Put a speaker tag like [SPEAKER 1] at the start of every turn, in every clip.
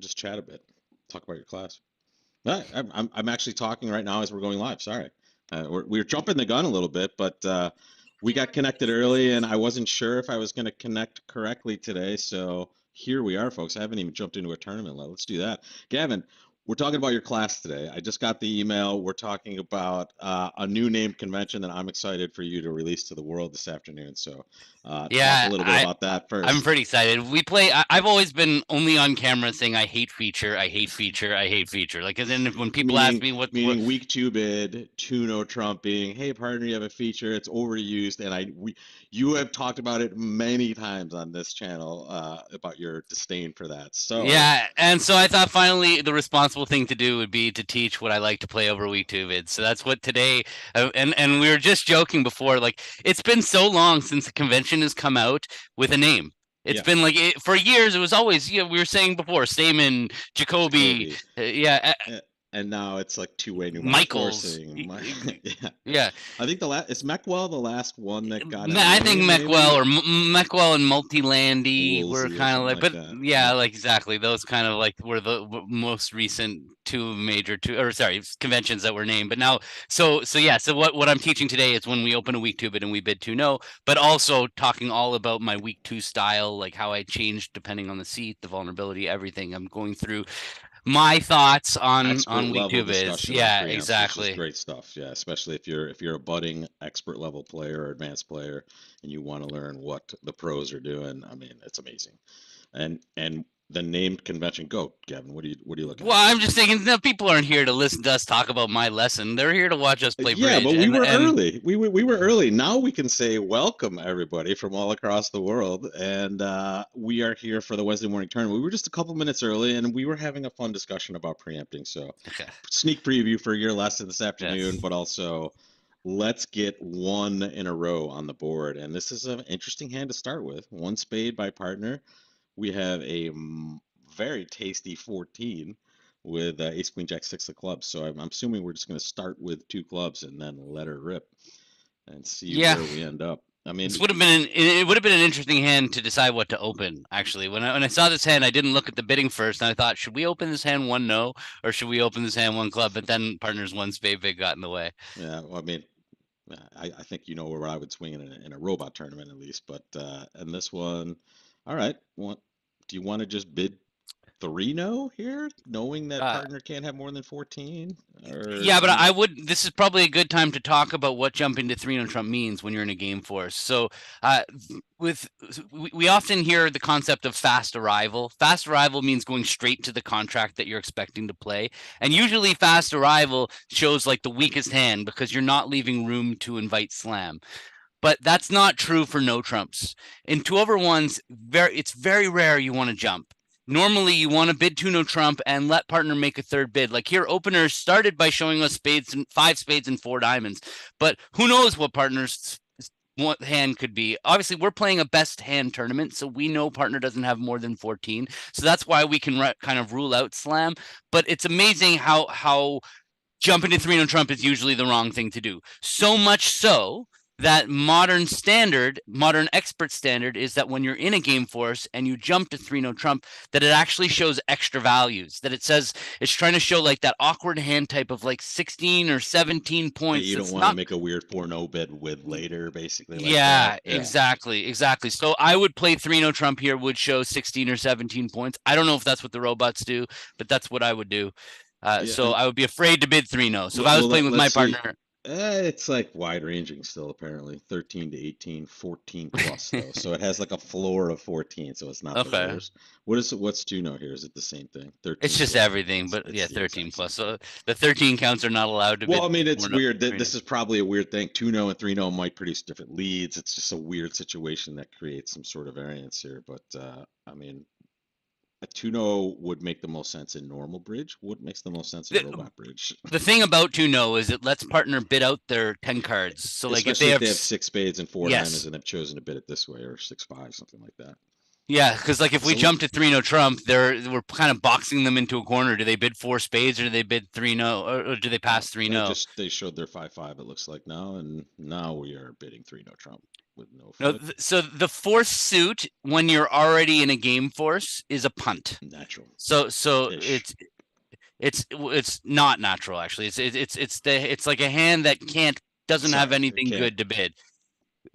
[SPEAKER 1] just chat a bit. Talk about your class. I'm actually talking right now as we're going live. Sorry, we're jumping the gun a little bit, but we got connected early, and I wasn't sure if I was going to connect correctly today. So here we are, folks. I haven't even jumped into a tournament yet. Let's do that. Gavin, we're talking about your class today. I just got the email. We're talking about a new name convention that I'm excited for you to release to the world this afternoon. So talk a
[SPEAKER 2] Yeah,
[SPEAKER 1] little bit about that
[SPEAKER 2] I'm
[SPEAKER 1] first.
[SPEAKER 2] pretty excited. We play. I've always been only on camera saying I hate feature, I hate feature, I hate feature. Like, and then when people ask
[SPEAKER 1] Meaning,
[SPEAKER 2] me what
[SPEAKER 1] meaning week two bid, two no Trump being, hey partner, you have a feature, it's overused, and you have talked about it many times on this channel about your disdain for that. So
[SPEAKER 2] Yeah, and so I thought finally the responsible thing to do would be to teach what I like to play over week two vids. So that's what today, and we were just joking before, like it's been so long since the convention has come out with a name. It's
[SPEAKER 1] yeah,
[SPEAKER 2] been like for years. It was always, we were saying before, Stamen, Jacoby,
[SPEAKER 1] Jacoby.
[SPEAKER 2] yeah,
[SPEAKER 1] Uh, and now it's like two-way pneumatic
[SPEAKER 2] Michaels,
[SPEAKER 1] forcing. Yeah,
[SPEAKER 2] yeah.
[SPEAKER 1] I think the last is Meckwell the last one that got a
[SPEAKER 2] I think
[SPEAKER 1] name,
[SPEAKER 2] Meckwell
[SPEAKER 1] maybe
[SPEAKER 2] or Meckwell and Multilandy were
[SPEAKER 1] Woolsey or
[SPEAKER 2] kind of
[SPEAKER 1] something
[SPEAKER 2] like,
[SPEAKER 1] like
[SPEAKER 2] but
[SPEAKER 1] that.
[SPEAKER 2] yeah,
[SPEAKER 1] Yeah,
[SPEAKER 2] like exactly those kind of like were the most recent two major two or sorry conventions that were named. But now, so yeah, so what I'm teaching today is when we open a week two bid and we bid two no, but also talking all about my week two style, like how I changed depending on the seat, the vulnerability, everything. I'm going through my thoughts
[SPEAKER 1] expert
[SPEAKER 2] on week
[SPEAKER 1] level
[SPEAKER 2] two bids.
[SPEAKER 1] discussion on
[SPEAKER 2] Yeah,
[SPEAKER 1] preamps, which is
[SPEAKER 2] exactly.
[SPEAKER 1] great stuff. Yeah, especially if you're a budding expert level player or advanced player and you want to learn what the pros are doing. I mean, it's amazing. And the named convention. Go, Gavin. What are you looking
[SPEAKER 2] Well,
[SPEAKER 1] at
[SPEAKER 2] I'm
[SPEAKER 1] there?
[SPEAKER 2] just thinking, no, people aren't here to listen to us talk about my lesson. They're here to watch us play
[SPEAKER 1] Yeah,
[SPEAKER 2] bridge.
[SPEAKER 1] but we were
[SPEAKER 2] And
[SPEAKER 1] early. We were early. Now we can say welcome everybody from all across the world, and we are here for the Wednesday morning tournament. We were just a couple minutes early, and we were having a fun discussion about preempting. So,
[SPEAKER 2] okay,
[SPEAKER 1] sneak preview for your lesson this afternoon,
[SPEAKER 2] yes,
[SPEAKER 1] but also let's get one in a row on the board. And this is an interesting hand to start with. One spade by partner. We have a very tasty 14 with ace queen jack six of clubs. So I'm assuming we're just going to start with two clubs and then let her rip and see
[SPEAKER 2] yeah.
[SPEAKER 1] where we end up. I
[SPEAKER 2] This
[SPEAKER 1] mean,
[SPEAKER 2] would have been it would have been an interesting hand to decide what to open. Actually, when I saw this hand, I didn't look at the bidding first, and I thought, should we open this hand one no, or should we open this hand one club? But then partners one spade big got in the way.
[SPEAKER 1] yeah, well, I mean, I think you know where I would swing in a robot tournament at least, but in this one, all right. Do you want to just bid three no here, knowing that
[SPEAKER 2] Uh,
[SPEAKER 1] partner can't have more than 14, or
[SPEAKER 2] Yeah,
[SPEAKER 1] do
[SPEAKER 2] but
[SPEAKER 1] you?
[SPEAKER 2] I would. This is probably a good time to talk about what jumping to three no trump means when you're in a game force. So, uh, with we often hear the concept of fast arrival. Fast arrival means going straight to the contract that you're expecting to play, and usually fast arrival shows like the weakest hand because you're not leaving room to invite slam. But that's not true for no trumps. In two over ones, it's very rare you want to jump. Normally, you want to bid two no trump and let partner make a third bid. Like here, openers started by showing us spades and five spades and four diamonds, but who knows what partners what hand could be. Obviously, we're playing a best hand tournament, so we know partner doesn't have more than 14. So that's why we can kind of rule out slam. But it's amazing how jumping to three no trump is usually the wrong thing to do. So much so that modern expert standard is that when you're in a game force and you jump to three no trump, that it actually shows extra values. That it says it's trying to show like that awkward hand type of like 16 or 17
[SPEAKER 1] That
[SPEAKER 2] points.
[SPEAKER 1] you don't
[SPEAKER 2] That's
[SPEAKER 1] want to
[SPEAKER 2] not.
[SPEAKER 1] make a weird 4-0 bid with later, basically like that.
[SPEAKER 2] Yeah,
[SPEAKER 1] Yeah.
[SPEAKER 2] exactly. So I would play three no trump here, would show 16 or 17 points. I don't know if that's what the robots do, but that's what I would do.
[SPEAKER 1] Yeah,
[SPEAKER 2] So
[SPEAKER 1] and
[SPEAKER 2] I would be afraid to bid three no. So if
[SPEAKER 1] well,
[SPEAKER 2] I was
[SPEAKER 1] well
[SPEAKER 2] playing with my
[SPEAKER 1] let's see.
[SPEAKER 2] partner,
[SPEAKER 1] It's like wide ranging still, apparently. 13 to 18, 14 plus though. So it has like a floor of 14, so it's not the
[SPEAKER 2] okay.
[SPEAKER 1] worst. What's Juno here? Is it the same thing?
[SPEAKER 2] It's
[SPEAKER 1] 13
[SPEAKER 2] just
[SPEAKER 1] plus, right?
[SPEAKER 2] everything, but yeah,
[SPEAKER 1] It's the
[SPEAKER 2] 13
[SPEAKER 1] exact same
[SPEAKER 2] plus.
[SPEAKER 1] thing.
[SPEAKER 2] So the 13 counts are not allowed to
[SPEAKER 1] Well,
[SPEAKER 2] bid
[SPEAKER 1] I mean, it's
[SPEAKER 2] 4 no,
[SPEAKER 1] weird.
[SPEAKER 2] 3 no.
[SPEAKER 1] This is probably a weird thing. 2-0 and 3-0 might produce different leads. It's just a weird situation that creates some sort of variance here. But I mean, a 2-0 would make the most sense in normal bridge. What makes the most sense in
[SPEAKER 2] The,
[SPEAKER 1] robot bridge?
[SPEAKER 2] the thing about 2 no is it lets partner bid out their 10 cards. So like if they
[SPEAKER 1] Especially if
[SPEAKER 2] have
[SPEAKER 1] they have six spades and four diamonds
[SPEAKER 2] yes.
[SPEAKER 1] and have chosen to bid it this way, or 6-5, something like that.
[SPEAKER 2] Yeah, because like if we
[SPEAKER 1] So
[SPEAKER 2] jump to 3 no trump, we're kind of boxing them into a corner. Do they bid four spades or do they bid 3 no or do they
[SPEAKER 1] no,
[SPEAKER 2] pass 3 no?
[SPEAKER 1] they showed their 5-5. It looks like now, and now we are bidding 3-0 Trump. with no
[SPEAKER 2] No,
[SPEAKER 1] foot.
[SPEAKER 2] so the fourth suit when you're already in a game force is a punt.
[SPEAKER 1] Natural.
[SPEAKER 2] So
[SPEAKER 1] Ish.
[SPEAKER 2] it's not natural actually. It's like a hand that doesn't have
[SPEAKER 1] Sorry, it
[SPEAKER 2] anything
[SPEAKER 1] can't.
[SPEAKER 2] good to bid.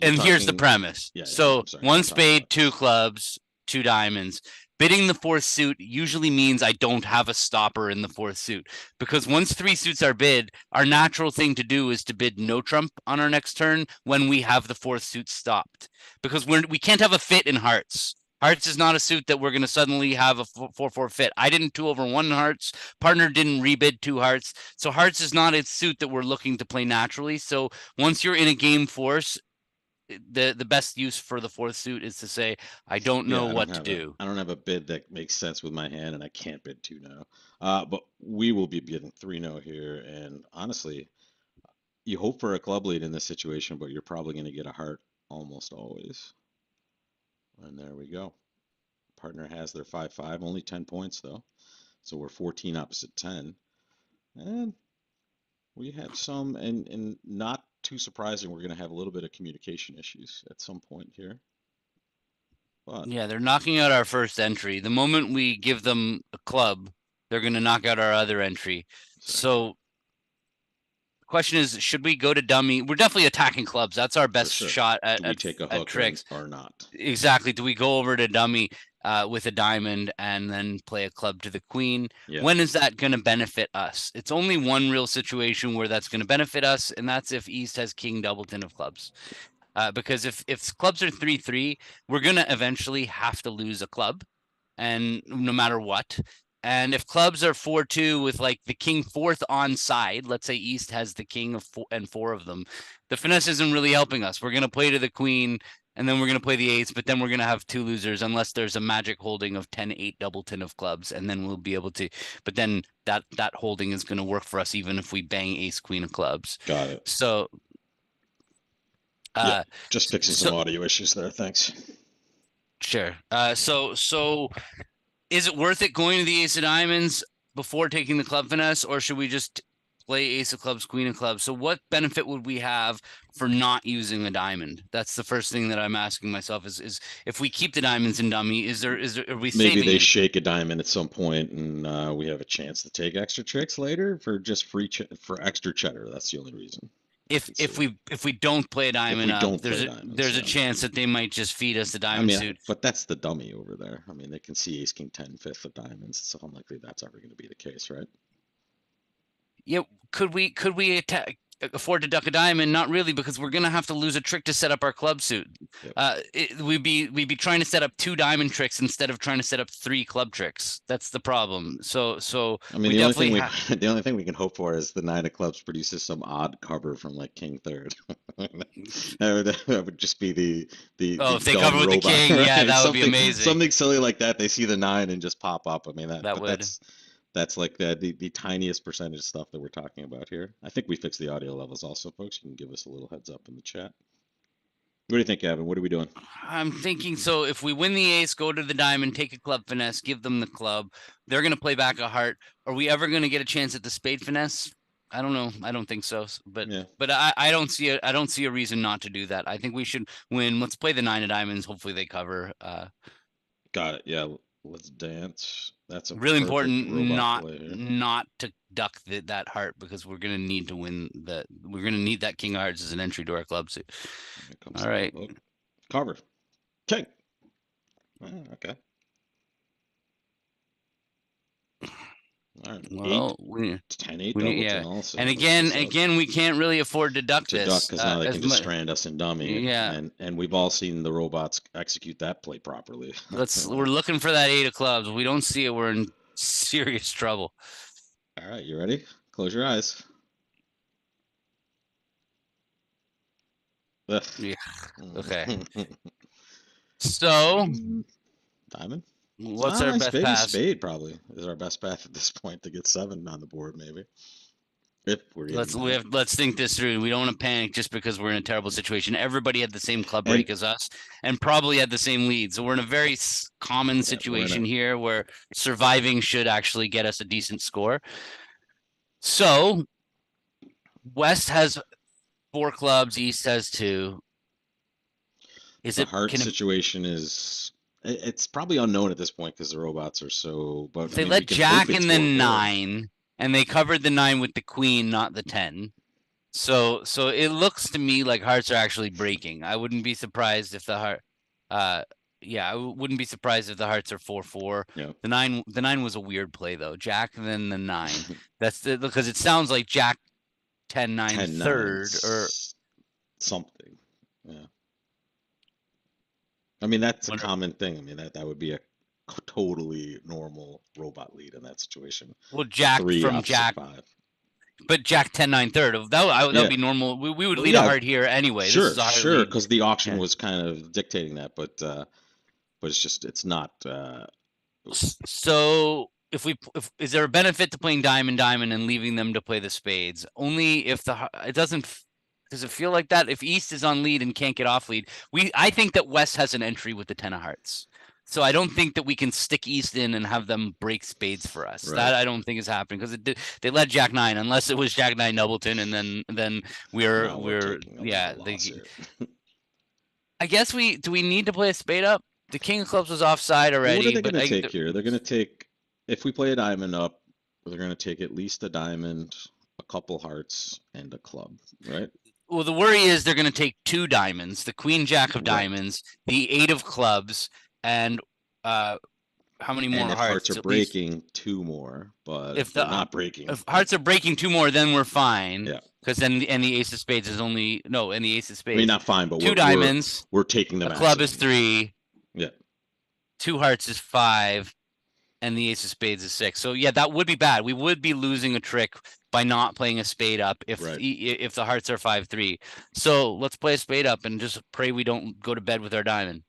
[SPEAKER 1] We're
[SPEAKER 2] And here's the
[SPEAKER 1] talking.
[SPEAKER 2] premise.
[SPEAKER 1] Yeah, yeah.
[SPEAKER 2] So
[SPEAKER 1] I'm sorry.
[SPEAKER 2] one
[SPEAKER 1] Not talking
[SPEAKER 2] spade,
[SPEAKER 1] about.
[SPEAKER 2] two clubs, two diamonds. Bidding the fourth suit usually means I don't have a stopper in the fourth suit, because once three suits are bid, our natural thing to do is to bid no trump on our next turn when we have the fourth suit stopped, because we can't have a fit in hearts. Hearts is not a suit that we're going to suddenly have a 4-4 fit. I didn't 2/1 hearts. Partner didn't rebid two hearts. So hearts is not a suit that we're looking to play naturally. So once you're in a game force, the best use for the fourth suit is to say, I don't know
[SPEAKER 1] Yeah,
[SPEAKER 2] what to do.
[SPEAKER 1] I don't have a bid that makes sense with my hand, and I can't bid 2-0. But we will be bidding 3-0 here, and honestly, you hope for a club lead in this situation, but you're probably going to get a heart almost always. And there we go. Partner has their 5-5, only 10 points though, so we're 14 opposite 10, and we have some, and not too surprising, we're going to have a little bit of communication issues at some point here. But
[SPEAKER 2] Yeah, they're knocking out our first entry. The moment we give them a club, they're going to knock out our other entry.
[SPEAKER 1] exactly,
[SPEAKER 2] So the question is, should we go to dummy? We're definitely attacking clubs. That's our
[SPEAKER 1] for
[SPEAKER 2] best
[SPEAKER 1] sure.
[SPEAKER 2] shot
[SPEAKER 1] Do we take a
[SPEAKER 2] at
[SPEAKER 1] hook
[SPEAKER 2] tricks.
[SPEAKER 1] or not?
[SPEAKER 2] Exactly. Do we go over to dummy with a diamond and then play a club to the queen?
[SPEAKER 1] Yeah,
[SPEAKER 2] When is that going to benefit us? It's only one real situation where that's going to benefit us, and that's if East has king doubleton of clubs. Because if clubs are 3-3, we're gonna eventually have to lose a club, and no matter what. And if clubs are 4-2 with like the king fourth on side, let's say East has the king of four of them, the finesse isn't really helping us. We're gonna play to the queen, and then we're gonna play the eights, but then we're gonna have two losers unless there's a magic holding of 10-8 doubleton of clubs, and then we'll be able to. But then that holding is gonna work for us even if we bang ace queen of clubs.
[SPEAKER 1] got it.
[SPEAKER 2] So
[SPEAKER 1] Yeah,
[SPEAKER 2] uh,
[SPEAKER 1] just fixing
[SPEAKER 2] so
[SPEAKER 1] some audio issues there. Thanks.
[SPEAKER 2] Sure. So is it worth it going to the ace of diamonds before taking the club finesse, or should we just play ace of clubs, queen of clubs? So what benefit would we have for not using a diamond? That's the first thing that I'm asking myself is if we keep the diamonds in dummy, are we
[SPEAKER 1] Maybe
[SPEAKER 2] saving
[SPEAKER 1] they
[SPEAKER 2] anything?
[SPEAKER 1] shake a diamond at some point, and we have a chance to take extra tricks later for just for extra cheddar. That's the only reason I
[SPEAKER 2] If
[SPEAKER 1] could see
[SPEAKER 2] if
[SPEAKER 1] it.
[SPEAKER 2] we don't play a
[SPEAKER 1] If
[SPEAKER 2] diamond
[SPEAKER 1] we
[SPEAKER 2] up,
[SPEAKER 1] don't play diamonds,
[SPEAKER 2] there's a
[SPEAKER 1] yeah.
[SPEAKER 2] chance that they might just feed us the
[SPEAKER 1] I
[SPEAKER 2] diamond
[SPEAKER 1] mean,
[SPEAKER 2] suit.
[SPEAKER 1] but that's the dummy over there. I mean, they can see ace king 10 fifth of diamonds. It's unlikely that's ever going to be the case, right?
[SPEAKER 2] Yeah, could we afford to duck a diamond? Not really, because we're gonna have to lose a trick to set up our club suit.
[SPEAKER 1] Yep.
[SPEAKER 2] We'd be trying to set up two diamond tricks instead of trying to set up three club tricks. That's the problem. So
[SPEAKER 1] I mean,
[SPEAKER 2] we
[SPEAKER 1] the only
[SPEAKER 2] definitely
[SPEAKER 1] thing we
[SPEAKER 2] have.
[SPEAKER 1] the only thing we can hope for is the nine of clubs produces some odd cover from like king third. That would just be
[SPEAKER 2] Oh,
[SPEAKER 1] the
[SPEAKER 2] if they cover
[SPEAKER 1] dumb
[SPEAKER 2] with the
[SPEAKER 1] robot,
[SPEAKER 2] king, yeah,
[SPEAKER 1] right?
[SPEAKER 2] that would be amazing.
[SPEAKER 1] Something silly like that. They see the nine and just pop up. I mean
[SPEAKER 2] That
[SPEAKER 1] but
[SPEAKER 2] would.
[SPEAKER 1] that's like the tiniest percentage stuff that we're talking about here. I think we fixed the audio levels also, folks. You can give us a little heads up in the chat. What do you think, Gavin? What are we doing?
[SPEAKER 2] I'm thinking, so if we win the ace, go to the diamond, take a club finesse, give them the club, they're going to play back a heart. Are we ever going to get a chance at the spade finesse? I don't know. I don't think so. But
[SPEAKER 1] Yeah,
[SPEAKER 2] I don't see a reason not to do that. I think we should win. Let's play the nine of diamonds. Hopefully they cover.
[SPEAKER 1] got it. Yeah, let's dance. That's a
[SPEAKER 2] Really
[SPEAKER 1] perfect
[SPEAKER 2] important
[SPEAKER 1] robot play here.
[SPEAKER 2] not to duck that heart, because we're going to need to win that. We're going to need that king of hearts as an entry to our club suit.
[SPEAKER 1] Here comes
[SPEAKER 2] All
[SPEAKER 1] the
[SPEAKER 2] right.
[SPEAKER 1] hook. Cover. King. Okay. All right.
[SPEAKER 2] Well,
[SPEAKER 1] 8, 10-8
[SPEAKER 2] we need,
[SPEAKER 1] doubleton
[SPEAKER 2] yeah.
[SPEAKER 1] also.
[SPEAKER 2] And
[SPEAKER 1] That's what's up.
[SPEAKER 2] again, we can't really afford to duck
[SPEAKER 1] To duck
[SPEAKER 2] this
[SPEAKER 1] because now they
[SPEAKER 2] as
[SPEAKER 1] can just
[SPEAKER 2] much.
[SPEAKER 1] strand us in dummy,
[SPEAKER 2] Yeah,
[SPEAKER 1] and we've all seen the robots execute that play properly.
[SPEAKER 2] we're looking for that eight of clubs. We don't see it, we're in serious trouble.
[SPEAKER 1] All right, you ready? Close your eyes. Ugh.
[SPEAKER 2] Yeah. Okay. So,
[SPEAKER 1] Diamond.
[SPEAKER 2] what's our best
[SPEAKER 1] Maybe
[SPEAKER 2] pass?
[SPEAKER 1] spade probably is our best path at this point to get 7 on the board, maybe. If we're getting that.
[SPEAKER 2] Let's think this through. We don't want to panic just because we're in a terrible situation. Everybody had the same club
[SPEAKER 1] And
[SPEAKER 2] break as us, and probably had the same lead. So we're in a very common
[SPEAKER 1] yeah, we're in
[SPEAKER 2] situation here where surviving should actually get us a decent score. So West has 4 clubs, East has 2. Is
[SPEAKER 1] The
[SPEAKER 2] it
[SPEAKER 1] heart
[SPEAKER 2] can it,
[SPEAKER 1] situation is it's probably unknown at this point because the robots are so. But I
[SPEAKER 2] they
[SPEAKER 1] mean, we
[SPEAKER 2] let
[SPEAKER 1] can hope
[SPEAKER 2] Jack
[SPEAKER 1] it's
[SPEAKER 2] in the
[SPEAKER 1] 4-4.
[SPEAKER 2] 9 and they covered the 9 with the queen, not the 10. So it looks to me like hearts are actually breaking. I wouldn't be surprised if the heart yeah, I wouldn't be surprised if the hearts are 4-4.
[SPEAKER 1] Yeah.
[SPEAKER 2] The 9 was a weird play though. Jack then the 9. That's because it sounds like Jack 10-9
[SPEAKER 1] 10-9
[SPEAKER 2] third or
[SPEAKER 1] something. Yeah. I mean, that's a
[SPEAKER 2] wonder,
[SPEAKER 1] common thing. I mean, that would be a totally normal robot lead in that situation.
[SPEAKER 2] well
[SPEAKER 1] A
[SPEAKER 2] Jack
[SPEAKER 1] 3
[SPEAKER 2] from
[SPEAKER 1] opposite
[SPEAKER 2] Jack,
[SPEAKER 1] 5.
[SPEAKER 2] but Jack 10-9 third. That would
[SPEAKER 1] Yeah.
[SPEAKER 2] be normal. We would
[SPEAKER 1] Well,
[SPEAKER 2] lead a
[SPEAKER 1] yeah,
[SPEAKER 2] heart here anyway. This is
[SPEAKER 1] sure,
[SPEAKER 2] a heart
[SPEAKER 1] sure,
[SPEAKER 2] lead.
[SPEAKER 1] because the auction
[SPEAKER 2] Yeah.
[SPEAKER 1] was kind of dictating that, but it's just it's not.
[SPEAKER 2] So if is there a benefit to playing diamond diamond and leaving them to play the spades? Only if it doesn't. Does it feel like that? If East is on lead and can't get off lead, I think that West has an entry with the 10 of hearts. So I don't think that we can stick East in and have them break spades for us.
[SPEAKER 1] Right.
[SPEAKER 2] That I don't think is happening because they led Jack 9 unless it was Jack 9 Doubleton and then
[SPEAKER 1] Now we're
[SPEAKER 2] we're
[SPEAKER 1] taking a
[SPEAKER 2] yeah,
[SPEAKER 1] legal loss here.
[SPEAKER 2] I guess we need to play a spade up. The king of clubs was offside
[SPEAKER 1] Well, what are
[SPEAKER 2] already,
[SPEAKER 1] they going
[SPEAKER 2] but
[SPEAKER 1] to take here? They're going to take, if we play a diamond up, they're going to take at least a diamond, a couple hearts, and a club, right?
[SPEAKER 2] well, the worry is they're going to take 2 diamonds, the queen jack of
[SPEAKER 1] Right.
[SPEAKER 2] diamonds, the 8 of clubs, and how many more
[SPEAKER 1] And if hearts
[SPEAKER 2] hearts?
[SPEAKER 1] are
[SPEAKER 2] At least
[SPEAKER 1] breaking, 2 more. But
[SPEAKER 2] if
[SPEAKER 1] if they're
[SPEAKER 2] the
[SPEAKER 1] not breaking,
[SPEAKER 2] if hearts are breaking 2 more, then we're fine.
[SPEAKER 1] yeah.
[SPEAKER 2] Because then and the ace of spades is only no, and the ace of
[SPEAKER 1] I mean,
[SPEAKER 2] spades,
[SPEAKER 1] not fine, but
[SPEAKER 2] 2 diamonds,
[SPEAKER 1] we're taking the
[SPEAKER 2] a club is
[SPEAKER 1] maximum.
[SPEAKER 2] 3,
[SPEAKER 1] Yeah.
[SPEAKER 2] 2 hearts is 5, and the ace of spades is 6. So yeah, that would be bad. We would be losing a trick by not playing a spade up if
[SPEAKER 1] Right.
[SPEAKER 2] if the hearts are 5-3. So let's play a spade up and just pray we don't go to bed with our diamond.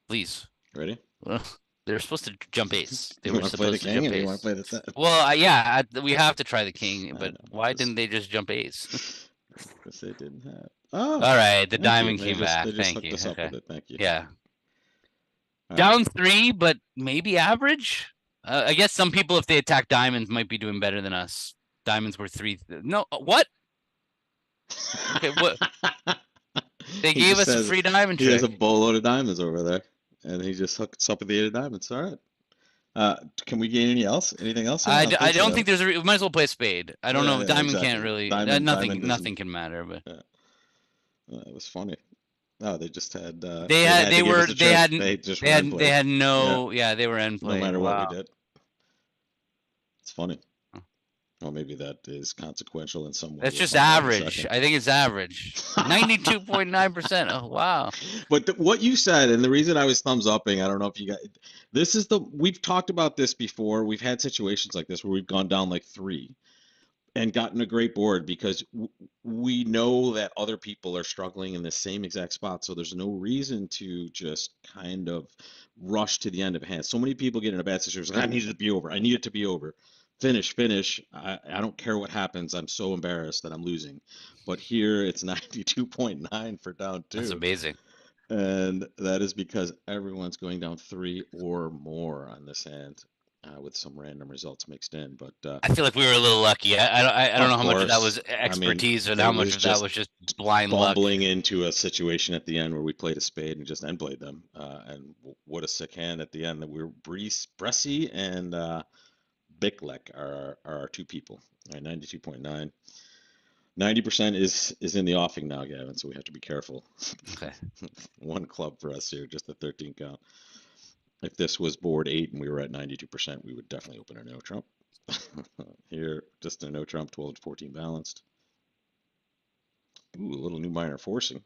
[SPEAKER 2] Please.
[SPEAKER 1] Ready?
[SPEAKER 2] Well, they're supposed to jump ace. They
[SPEAKER 1] You
[SPEAKER 2] were
[SPEAKER 1] want to play the
[SPEAKER 2] supposed to
[SPEAKER 1] king
[SPEAKER 2] jump
[SPEAKER 1] or you want
[SPEAKER 2] ace.
[SPEAKER 1] to play the 10?
[SPEAKER 2] Well, yeah, we have to try the king,
[SPEAKER 1] I
[SPEAKER 2] but
[SPEAKER 1] know.
[SPEAKER 2] why didn't they just jump ace?
[SPEAKER 1] Because they didn't have.
[SPEAKER 2] All
[SPEAKER 1] Oh,
[SPEAKER 2] right, the
[SPEAKER 1] thank you.
[SPEAKER 2] diamond came back.
[SPEAKER 1] They just
[SPEAKER 2] Thank
[SPEAKER 1] hooked
[SPEAKER 2] you.
[SPEAKER 1] us up
[SPEAKER 2] Okay.
[SPEAKER 1] with it. Thank you.
[SPEAKER 2] Yeah.
[SPEAKER 1] All right.
[SPEAKER 2] Down 3, but maybe average. I guess some people, if they attack diamonds, might be doing better than us. Diamonds were 3. No, what? Okay, what? They
[SPEAKER 1] He
[SPEAKER 2] gave
[SPEAKER 1] just
[SPEAKER 2] us a
[SPEAKER 1] says
[SPEAKER 2] free diamond
[SPEAKER 1] he has a
[SPEAKER 2] trick.
[SPEAKER 1] boatload of diamonds over there, and he just hooked us up with the 8 of diamonds. All right. Can we gain anything else here? I don't
[SPEAKER 2] I
[SPEAKER 1] think so.
[SPEAKER 2] don't think there's a. We might as well play a spade. I don't
[SPEAKER 1] Yeah,
[SPEAKER 2] know.
[SPEAKER 1] yeah,
[SPEAKER 2] Diamond can't
[SPEAKER 1] exactly.
[SPEAKER 2] really.
[SPEAKER 1] Diamond isn't.
[SPEAKER 2] Nothing can matter. But
[SPEAKER 1] Yeah, it was funny. No, they just had.
[SPEAKER 2] they
[SPEAKER 1] They
[SPEAKER 2] had.
[SPEAKER 1] had
[SPEAKER 2] They
[SPEAKER 1] to give
[SPEAKER 2] were.
[SPEAKER 1] us a trick. They just were end
[SPEAKER 2] They
[SPEAKER 1] played.
[SPEAKER 2] had
[SPEAKER 1] Yeah,
[SPEAKER 2] no. Yeah, they were end
[SPEAKER 1] no
[SPEAKER 2] played.
[SPEAKER 1] matter what we
[SPEAKER 2] Wow.
[SPEAKER 1] did. It's funny. Well, maybe that is consequential in some way.
[SPEAKER 2] That's
[SPEAKER 1] We'll
[SPEAKER 2] just
[SPEAKER 1] find out in a
[SPEAKER 2] average.
[SPEAKER 1] second.
[SPEAKER 2] I think it's average. 92.9%. Oh wow.
[SPEAKER 1] But what you said, and the reason I was thumbs upping, I don't know if you got this is we've talked about this before. We've had situations like this where we've gone down like 3 and gotten a great board because we know that other people are struggling in the same exact spot. So there's no reason to just kind of rush to the end of a hand. So many people get in a bad situation. I need it to be over. I need it to be over. Finish, finish. I don't care what happens. I'm so embarrassed that I'm losing. But here it's 92.9 for down
[SPEAKER 2] That's
[SPEAKER 1] 2.
[SPEAKER 2] amazing.
[SPEAKER 1] And that is because everyone's going down 3 or more on this hand, with some random results mixed in. But
[SPEAKER 2] I feel like we were a little lucky. I don't
[SPEAKER 1] of
[SPEAKER 2] know how much of that
[SPEAKER 1] course,
[SPEAKER 2] was
[SPEAKER 1] I mean,
[SPEAKER 2] expertise and
[SPEAKER 1] it
[SPEAKER 2] how much
[SPEAKER 1] was
[SPEAKER 2] of that
[SPEAKER 1] just
[SPEAKER 2] was just blind luck.
[SPEAKER 1] fumbling into a situation at the end where we played a spade and just end played them. And what a sick hand at the end. That we were Bressy and Biklek are our 2 people. All right, 92.9. 90% is in the offing now, Gavin, so we have to be careful.
[SPEAKER 2] Okay.
[SPEAKER 1] 1 club for us here, just the 13 count. If this was board 8 and we were at 92%, we would definitely open a no trump. Here, just a no trump, 12 to 14 balanced. Ooh, a little new minor forcing.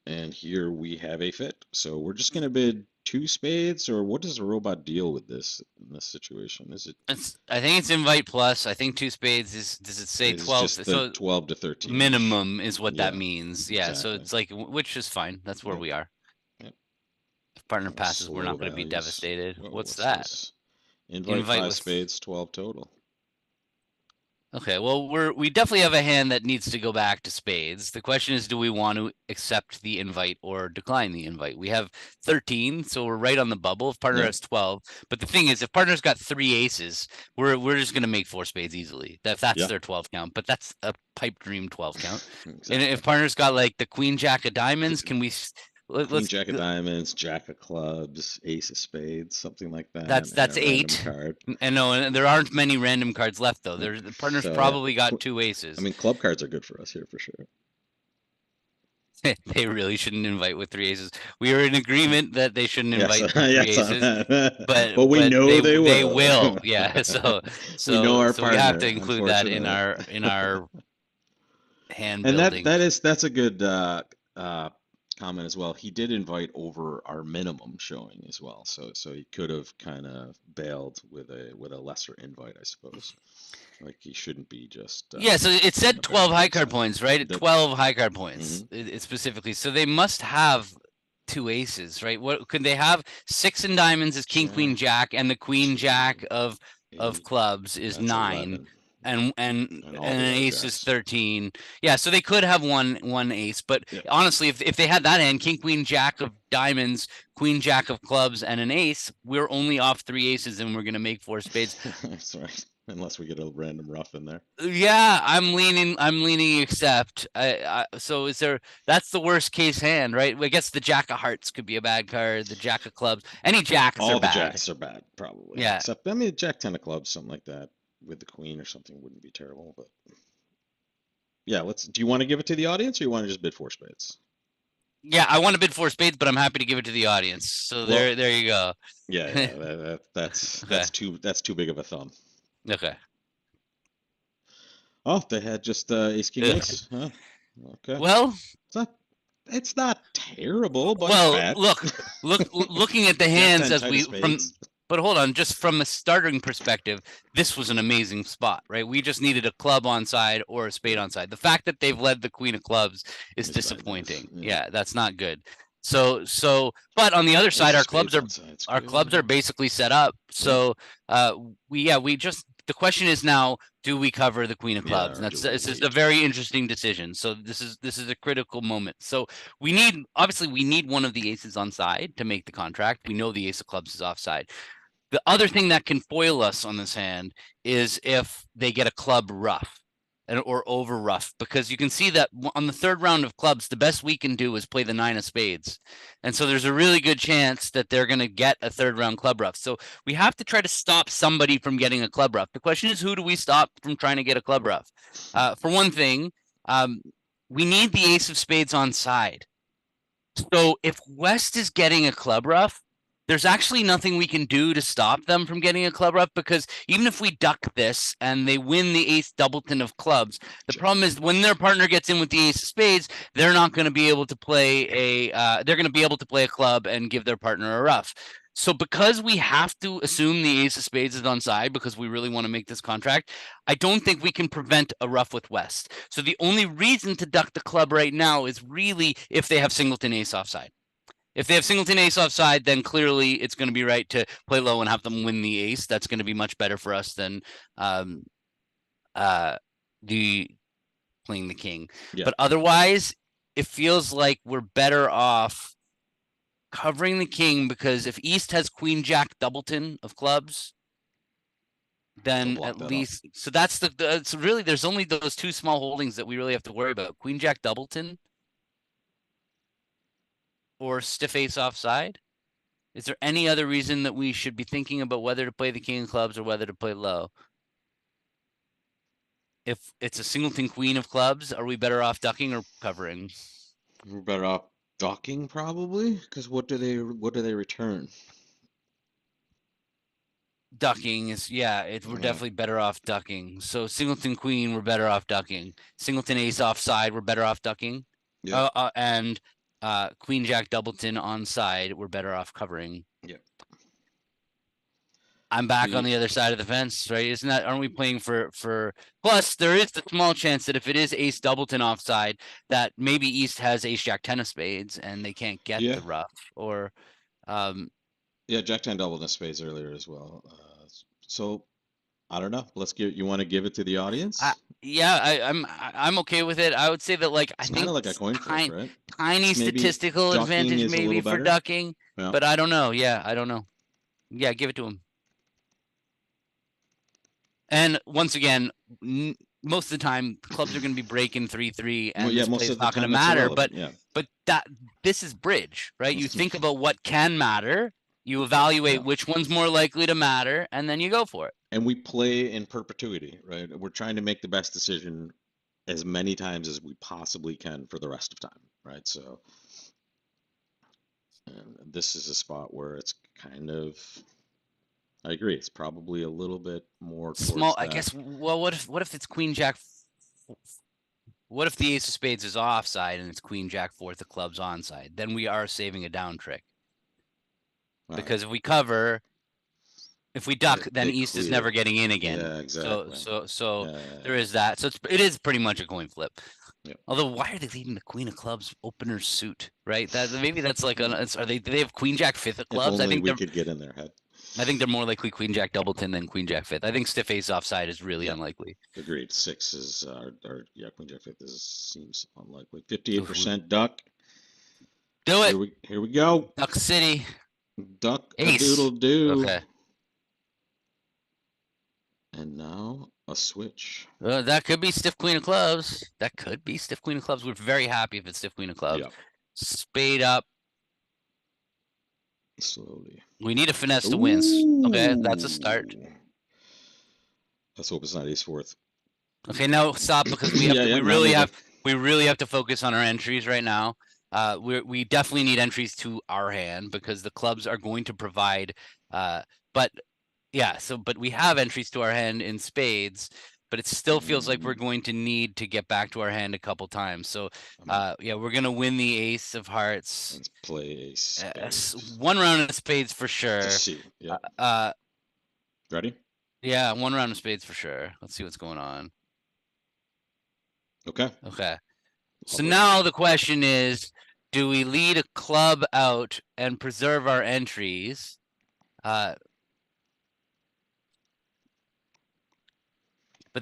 [SPEAKER 1] And here we have a fit. So we're just going to bid 2 spades, or what does the robot deal with this in this situation? Is it?
[SPEAKER 2] I think it's invite plus. I think 2 spades is. Does it say
[SPEAKER 1] It's
[SPEAKER 2] 12?
[SPEAKER 1] just the
[SPEAKER 2] So
[SPEAKER 1] 12 to 13
[SPEAKER 2] minimum is what that
[SPEAKER 1] Yeah,
[SPEAKER 2] means. Yeah. So
[SPEAKER 1] exactly.
[SPEAKER 2] it's like which is fine. That's where
[SPEAKER 1] Yep,
[SPEAKER 2] we are.
[SPEAKER 1] yep.
[SPEAKER 2] If partner passes, we're
[SPEAKER 1] Slow
[SPEAKER 2] not going to be
[SPEAKER 1] values.
[SPEAKER 2] devastated.
[SPEAKER 1] Whoa,
[SPEAKER 2] What's
[SPEAKER 1] what's
[SPEAKER 2] that?
[SPEAKER 1] this? Invite
[SPEAKER 2] Invite
[SPEAKER 1] 5
[SPEAKER 2] with.
[SPEAKER 1] spades, 12 total.
[SPEAKER 2] Okay, well, we definitely have a hand that needs to go back to spades. The question is, do we want to accept the invite or decline the invite? We have 13, so we're right on the bubble. If partner
[SPEAKER 1] Yep.
[SPEAKER 2] has 12, but the thing is, if partner's got 3 aces, we're just gonna make 4 spades easily. That's
[SPEAKER 1] Yeah.
[SPEAKER 2] their 12 count, but that's a pipe dream 12 count.
[SPEAKER 1] Exactly.
[SPEAKER 2] And if partner's got like the queen jack of diamonds, can we
[SPEAKER 1] Queen
[SPEAKER 2] let's
[SPEAKER 1] Jack of diamonds, Jack of clubs, Ace of spades, something like that, and
[SPEAKER 2] that's
[SPEAKER 1] a random
[SPEAKER 2] 8.
[SPEAKER 1] card.
[SPEAKER 2] And no, and there aren't many random cards left though.
[SPEAKER 1] Yeah.
[SPEAKER 2] There's the partner's
[SPEAKER 1] So yeah,
[SPEAKER 2] probably got 2 aces.
[SPEAKER 1] I mean, club cards are good for us here for sure.
[SPEAKER 2] They really shouldn't invite with 3 aces. We are in agreement that they shouldn't
[SPEAKER 1] Yes,
[SPEAKER 2] invite with 3
[SPEAKER 1] yes,
[SPEAKER 2] aces,
[SPEAKER 1] but we
[SPEAKER 2] but
[SPEAKER 1] know they
[SPEAKER 2] they
[SPEAKER 1] will.
[SPEAKER 2] will. Yeah.
[SPEAKER 1] We know our
[SPEAKER 2] So we have to
[SPEAKER 1] partner,
[SPEAKER 2] include that
[SPEAKER 1] unfortunately.
[SPEAKER 2] in our hand
[SPEAKER 1] And
[SPEAKER 2] building.
[SPEAKER 1] that's a good uh, comment as well. He did invite over our minimum showing as well, so he could have kind of bailed with a lesser invite, I suppose. Like he shouldn't be just
[SPEAKER 2] Yeah, so it
[SPEAKER 1] putting
[SPEAKER 2] said
[SPEAKER 1] a bare
[SPEAKER 2] 12 high
[SPEAKER 1] minimum
[SPEAKER 2] card
[SPEAKER 1] sign.
[SPEAKER 2] points, right?
[SPEAKER 1] That
[SPEAKER 2] 12 high card points
[SPEAKER 1] hmm
[SPEAKER 2] specifically. So they must have 2 aces, right? What could they have? 6 in diamonds is king queen
[SPEAKER 1] Jack,
[SPEAKER 2] jack, and the queen
[SPEAKER 1] two,
[SPEAKER 2] jack of
[SPEAKER 1] 8.
[SPEAKER 2] clubs is
[SPEAKER 1] That's
[SPEAKER 2] 9,
[SPEAKER 1] 11,
[SPEAKER 2] and
[SPEAKER 1] and all the
[SPEAKER 2] an
[SPEAKER 1] other
[SPEAKER 2] ace is
[SPEAKER 1] jacks.
[SPEAKER 2] 13. Yeah, so they could have one ace, but
[SPEAKER 1] Yeah,
[SPEAKER 2] honestly, if they had that hand, king queen jack of diamonds, queen jack of clubs, and an ace, we're only off 3 aces, and we're gonna make 4 spades.
[SPEAKER 1] that's right. Unless we get a random rough in there.
[SPEAKER 2] Yeah, I'm leaning accept. So is there, that's the worst case hand, right? I guess the jack of hearts could be a bad card, the jack of clubs. Any jacks are
[SPEAKER 1] All the
[SPEAKER 2] bad.
[SPEAKER 1] jacks are bad, probably.
[SPEAKER 2] Yeah.
[SPEAKER 1] Except, I mean, Jack 10 of clubs, something like that, with the queen or something wouldn't be terrible. But yeah, let's. Do you want to give it to the audience, or you want to just bid 4 spades?
[SPEAKER 2] Yeah, I want to bid 4 spades, but I'm happy to give it to the audience. So
[SPEAKER 1] Well,
[SPEAKER 2] there you go.
[SPEAKER 1] yeah,
[SPEAKER 2] Okay.
[SPEAKER 1] that's too big of a thumb.
[SPEAKER 2] Okay.
[SPEAKER 1] Oh, they had just ace king
[SPEAKER 2] Ugh.
[SPEAKER 1] ace. Huh. Okay,
[SPEAKER 2] Well,
[SPEAKER 1] it's not it's not terrible, but it's
[SPEAKER 2] well,
[SPEAKER 1] bad.
[SPEAKER 2] looking at the
[SPEAKER 1] Jack
[SPEAKER 2] hands
[SPEAKER 1] 10
[SPEAKER 2] as
[SPEAKER 1] tight of
[SPEAKER 2] we
[SPEAKER 1] spades.
[SPEAKER 2] but hold on, just from a starting perspective, this was an amazing spot, right? We just needed a club on side or a spade
[SPEAKER 1] Yeah,
[SPEAKER 2] on side. The fact that they've led the queen of clubs is
[SPEAKER 1] it's bad news.
[SPEAKER 2] disappointing.
[SPEAKER 1] Yeah,
[SPEAKER 2] Yeah, that's not good. But on the other side,
[SPEAKER 1] ace of spades on side's
[SPEAKER 2] our
[SPEAKER 1] good.
[SPEAKER 2] clubs are basically set up.
[SPEAKER 1] Yeah,
[SPEAKER 2] So we just, the question is now, do we cover the queen of
[SPEAKER 1] yeah,
[SPEAKER 2] clubs?
[SPEAKER 1] or
[SPEAKER 2] And
[SPEAKER 1] do we
[SPEAKER 2] this is a
[SPEAKER 1] wait?
[SPEAKER 2] very interesting decision. So this is a critical moment. So obviously we need one of the aces on side to make the contract. We know the ace of clubs is offside. The other thing that can foil us on this hand is if they get a club rough or over rough, because you can see that on the 3rd round of clubs, the best we can do is play the 9 of spades. And so there's a really good chance that they're going to get a 3rd round club rough. So we have to try to stop somebody from getting a club rough. The question is, who do we stop from trying to get a club rough? For one thing, we need the ace of spades on side. So if West is getting a club rough, there's actually nothing we can do to stop them from getting a club rough, because even if we duck this and they win the ace doubleton of clubs, the problem is when their partner gets in with the ace of spades, they're not going to be able to play they're going to be able to play a club and give their partner a rough. So because we have to assume the ace of spades is on side because we really want to make this contract, I don't think we can prevent a rough with West. So the only reason to duck the club right now is really if they have singleton ace offside. If they have singleton ace offside, then clearly it's going to be right to play low and have them win the ace. That's going to be much better for us than the playing the king.
[SPEAKER 1] Yeah.
[SPEAKER 2] But otherwise, it feels like we're better off covering the king, because if East has queen jack doubleton of clubs,
[SPEAKER 1] They'll
[SPEAKER 2] then
[SPEAKER 1] block
[SPEAKER 2] at
[SPEAKER 1] that off.
[SPEAKER 2] least, so that's so really there's only those 2 small holdings that we really have to worry about: queen jack doubleton or stiff ace offside. Is there any other reason that we should be thinking about whether to play the king of clubs or whether to play low? If it's a singleton queen of clubs, are we better off ducking or covering?
[SPEAKER 1] We're better off docking probably, because what do they return?
[SPEAKER 2] Ducking is, yeah, we're
[SPEAKER 1] Yeah.
[SPEAKER 2] definitely better off ducking. So singleton queen, we're better off ducking. Singleton ace offside, we're better off ducking.
[SPEAKER 1] Yeah.
[SPEAKER 2] And queen jack doubleton on side, we're better off covering.
[SPEAKER 1] Yeah.
[SPEAKER 2] I'm back on the other side of the fence, right? Isn't that, aren't we playing for plus there is the small chance that if it is ace doubleton offside, that maybe East has ace jack 10 of spades and they can't get
[SPEAKER 1] Yeah.
[SPEAKER 2] the rough, or
[SPEAKER 1] Yeah, Jack 10 doubled in spades earlier as well. So I don't know. You want to give it to the audience?
[SPEAKER 2] I'm okay with it. I would say that, like, I
[SPEAKER 1] It's kind
[SPEAKER 2] think
[SPEAKER 1] of like a coin flip, right?
[SPEAKER 2] tiny
[SPEAKER 1] It's maybe
[SPEAKER 2] statistical
[SPEAKER 1] ducking
[SPEAKER 2] advantage
[SPEAKER 1] is a
[SPEAKER 2] maybe
[SPEAKER 1] little
[SPEAKER 2] for
[SPEAKER 1] better.
[SPEAKER 2] ducking,
[SPEAKER 1] Yeah.
[SPEAKER 2] but I don't know. Yeah, I don't know. Yeah, give it to him. And once again, most of the time clubs are going to be breaking 3-3, and
[SPEAKER 1] Yeah,
[SPEAKER 2] this
[SPEAKER 1] most
[SPEAKER 2] play is
[SPEAKER 1] of the
[SPEAKER 2] not going to
[SPEAKER 1] time that's
[SPEAKER 2] matter.
[SPEAKER 1] irrelevant. Yeah.
[SPEAKER 2] But this is bridge, right? You think about what can matter, you evaluate which one's more likely to matter, and then you go for it.
[SPEAKER 1] And we play in perpetuity, right? We're trying to make the best decision as many times as we possibly can for the rest of time, right? So, and this is a spot where it's kind of, I agree, it's probably a little bit more
[SPEAKER 2] Small,
[SPEAKER 1] towards
[SPEAKER 2] I
[SPEAKER 1] that.
[SPEAKER 2] guess. Well, what if it's queen jack? What if the ace of spades is offside and it's queen jack fourth of clubs onside? Then we are saving a down trick. Because if we cover, if we duck, then East is never getting in again.
[SPEAKER 1] Yeah, exactly.
[SPEAKER 2] So there is that. So it is pretty much a coin flip.
[SPEAKER 1] Yep.
[SPEAKER 2] Although, why are they leaving the queen of clubs opener suit? Right? That maybe that's like are they? Do they have queen jack fifth of clubs?
[SPEAKER 1] If only we could get in their head.
[SPEAKER 2] I think they're more likely queen jack doubleton than queen jack fifth. I think stiff ace offside is really unlikely.
[SPEAKER 1] Agreed. Six is yeah, queen jack fifth seems unlikely. 58% duck.
[SPEAKER 2] Do it.
[SPEAKER 1] Here we go.
[SPEAKER 2] Duck City.
[SPEAKER 1] Duck
[SPEAKER 2] Ace.
[SPEAKER 1] a doodle do.
[SPEAKER 2] Okay.
[SPEAKER 1] And now a switch.
[SPEAKER 2] That could be stiff queen of clubs. That could be stiff queen of clubs. We're very happy if it's stiff queen of clubs.
[SPEAKER 1] Yep.
[SPEAKER 2] Spade up.
[SPEAKER 1] Slowly.
[SPEAKER 2] We need a finesse to win. Okay, that's a start.
[SPEAKER 1] Let's hope it's not ace fourth.
[SPEAKER 2] Okay, now stop, because we have we really have to focus on our entries right now. We definitely need entries to our hand because the clubs are going to provide. But we have entries to our hand in spades, but it still feels like we're going to need to get back to our hand a couple times. So we're gonna win the ace of hearts.
[SPEAKER 1] Let's play ace spades.
[SPEAKER 2] One round of spades for sure.
[SPEAKER 1] To see. Yeah. Ready?
[SPEAKER 2] Yeah, one round of spades for sure. Let's see what's going on.
[SPEAKER 1] Okay.
[SPEAKER 2] So now the question is, do we lead a club out and preserve our entries? But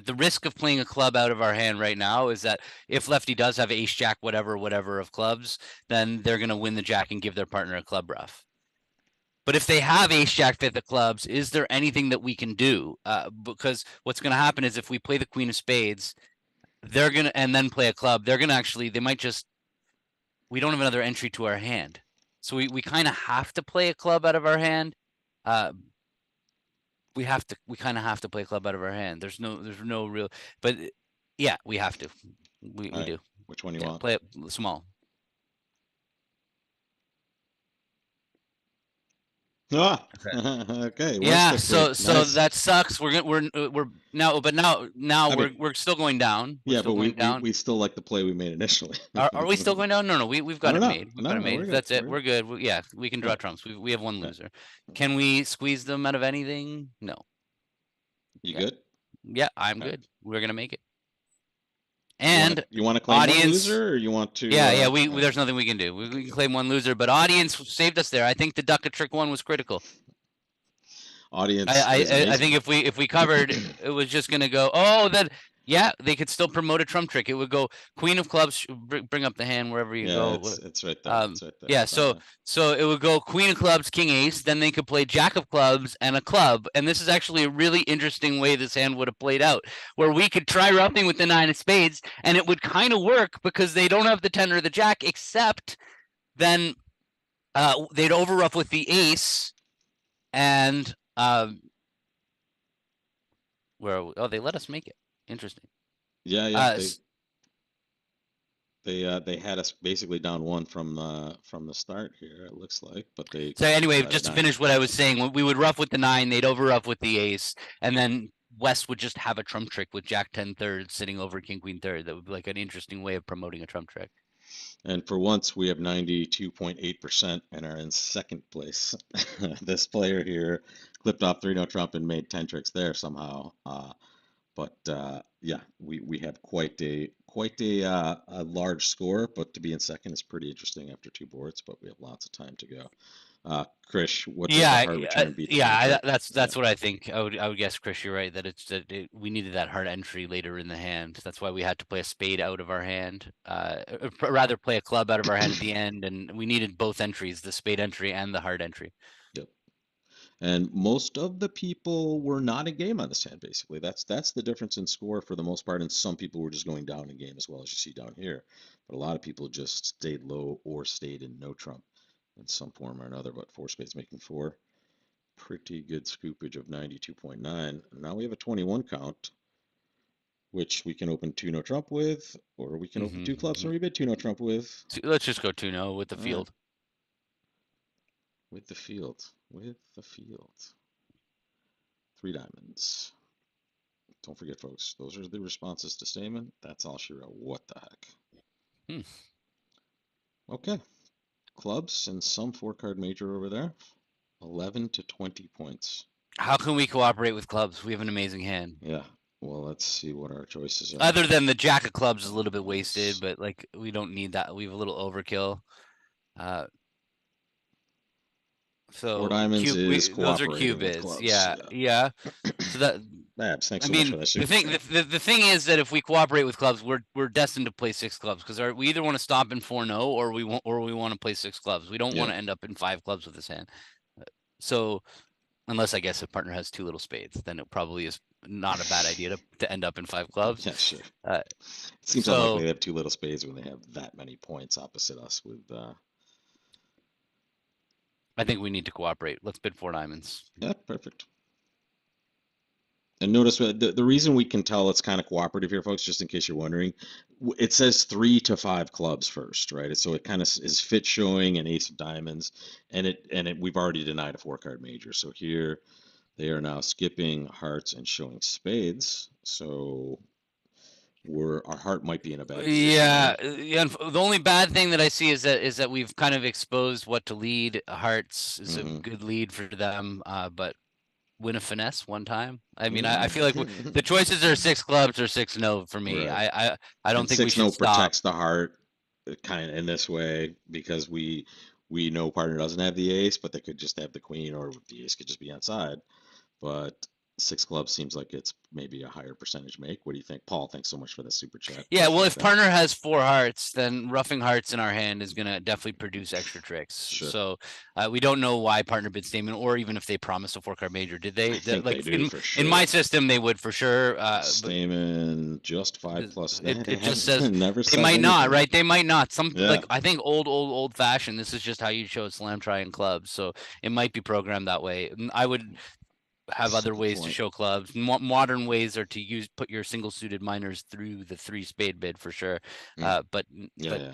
[SPEAKER 2] the risk of playing a club out of our hand right now is that if lefty does have ace jack whatever of clubs, then they're going to win the jack and give their partner a club rough. But if they have ace jack fifth of clubs, is there anything that we can do? Because what's going to happen is if we play the queen of spades, they're going to, and then play a club, they're going to actually, they might just, we don't have another entry to our hand. So we kind of have to play a club out of our hand. We kind of have to play a club out of our hand. There's no real, but yeah, we have to. We do.
[SPEAKER 1] Which one you want?
[SPEAKER 2] Play it small.
[SPEAKER 1] Okay.
[SPEAKER 2] Yeah. So nice. That sucks. We're now, but now we're still going down.
[SPEAKER 1] We still like the play we made initially.
[SPEAKER 2] Are we still going down? No, we've got it made. We've got it made. That's it. We're good. We can draw trumps. We have one loser. Can we squeeze them out of anything? No.
[SPEAKER 1] You good?
[SPEAKER 2] Yeah, I'm good. We're gonna make it. And
[SPEAKER 1] you want to claim one loser, or you want to?
[SPEAKER 2] Yeah. There's nothing we can do. We can claim one loser, but audience saved us there. I think the duck a trick one was critical.
[SPEAKER 1] Audience.
[SPEAKER 2] I think if we covered, it was just gonna go. Oh, they could still promote a trump trick. It would go queen of clubs, bring up the hand wherever you go.
[SPEAKER 1] It's right there. It's right there.
[SPEAKER 2] Yeah, so it would go queen of clubs, king ace. Then they could play jack of clubs and a club. And this is actually a really interesting way this hand would have played out, where we could try roughing with the nine of spades, and it would kind of work because they don't have the 10 or the jack, except then they'd overrough with the ace, and they let us make it. Interesting.
[SPEAKER 1] Yeah. They had us basically down one from the start here. It looks like, but they.
[SPEAKER 2] So anyway, just to finish what I was saying, we would rough with the 9, they'd overrough with the ace, and then West would just have a trump trick with jack 10 third sitting over king queen third. That would be like an interesting way of promoting a trump trick.
[SPEAKER 1] And for once, we have 92.8% and are in second place. This player here clipped off 3-0 trump and made 10 tricks there somehow. But we have quite a large score, but to be in second is pretty interesting after 2 boards, but we have lots of time to go. Krish, what does the hard return be?
[SPEAKER 2] That's what I think. I would guess, Krish, you're right, that we needed that hard entry later in the hand. That's why we had to play a spade out of our hand, rather play a club out of our hand at the end, and we needed both entries, the spade entry and the hard entry.
[SPEAKER 1] Yep. And most of the people were not in game on this hand, basically. That's the difference in score for the most part. And some people were just going down in game as well, as you see down here. But a lot of people just stayed low or stayed in no trump in some form or another. But four spades making four. Pretty good scoopage of 92.9. Now we have a 21 count, which we can open two no trump with, or we can open two clubs and rebid two no trump with.
[SPEAKER 2] Let's just go 2-0 with the
[SPEAKER 1] All
[SPEAKER 2] field.
[SPEAKER 1] Right. With the field. With the field. Three diamonds. Don't forget, folks, those are the responses to Stamen. That's all she wrote. What the heck? Okay. Clubs and some four-card major over there. 11 to 20 points.
[SPEAKER 2] How can we cooperate with clubs? We have an amazing hand.
[SPEAKER 1] Yeah. Well, let's see what our choices are.
[SPEAKER 2] Other than the jack of clubs is a little bit wasted, but like we don't need that. We have a little overkill. So
[SPEAKER 1] four diamonds is
[SPEAKER 2] those are
[SPEAKER 1] cooperating with
[SPEAKER 2] cubits.
[SPEAKER 1] clubs.
[SPEAKER 2] Yeah. So that
[SPEAKER 1] Babs, thanks so much for that.
[SPEAKER 2] The thing is that if we cooperate with clubs, we're destined to play six clubs because we either want to stop in 4-0 or we want to play six clubs. We don't want to end up in five clubs with this hand. So unless I guess a partner has two little spades, then it probably is not a bad idea to end up in five clubs.
[SPEAKER 1] Yeah, sure. It seems unlikely they have two little spades when they have that many points opposite us with
[SPEAKER 2] I think we need to cooperate. Let's bid four diamonds.
[SPEAKER 1] Yeah, perfect. And notice the reason we can tell it's kind of cooperative here, folks, just in case you're wondering, it says 3 to 5 clubs first, right? So it kind of is fit showing an ace of diamonds, and we've already denied a four-card major. So here they are now skipping hearts and showing spades. So our heart might be in a bad position.
[SPEAKER 2] Yeah. The only bad thing that I see is that we've kind of exposed what to lead. Hearts is a good lead for them, but win a finesse one time. I mean, I feel like the choices are six clubs or 6-0 for me. Right. I don't think we should stop.
[SPEAKER 1] 6-0 protects the heart kind of in this way because we know partner doesn't have the ace, but they could just have the queen, or the ace could just be outside. But six clubs seems like it's maybe a higher percentage make. What do you think, Paul? Thanks so much for the super chat.
[SPEAKER 2] Yeah, well, if partner has four hearts, then roughing hearts in our hand is gonna definitely produce extra tricks. Sure. So we don't know why partner bid Stamen, or even if they promised a four-card major. Did they?
[SPEAKER 1] I think like they do, for sure.
[SPEAKER 2] In my system, they would for sure.
[SPEAKER 1] Stamen just 5+.
[SPEAKER 2] It just says
[SPEAKER 1] never
[SPEAKER 2] they might not, right? They might not. Like I think old fashioned. This is just how you show slam try in clubs, so it might be programmed that way. I would have other ways to show clubs. Modern ways are to put your single suited minors through the 3 spade bid for sure. But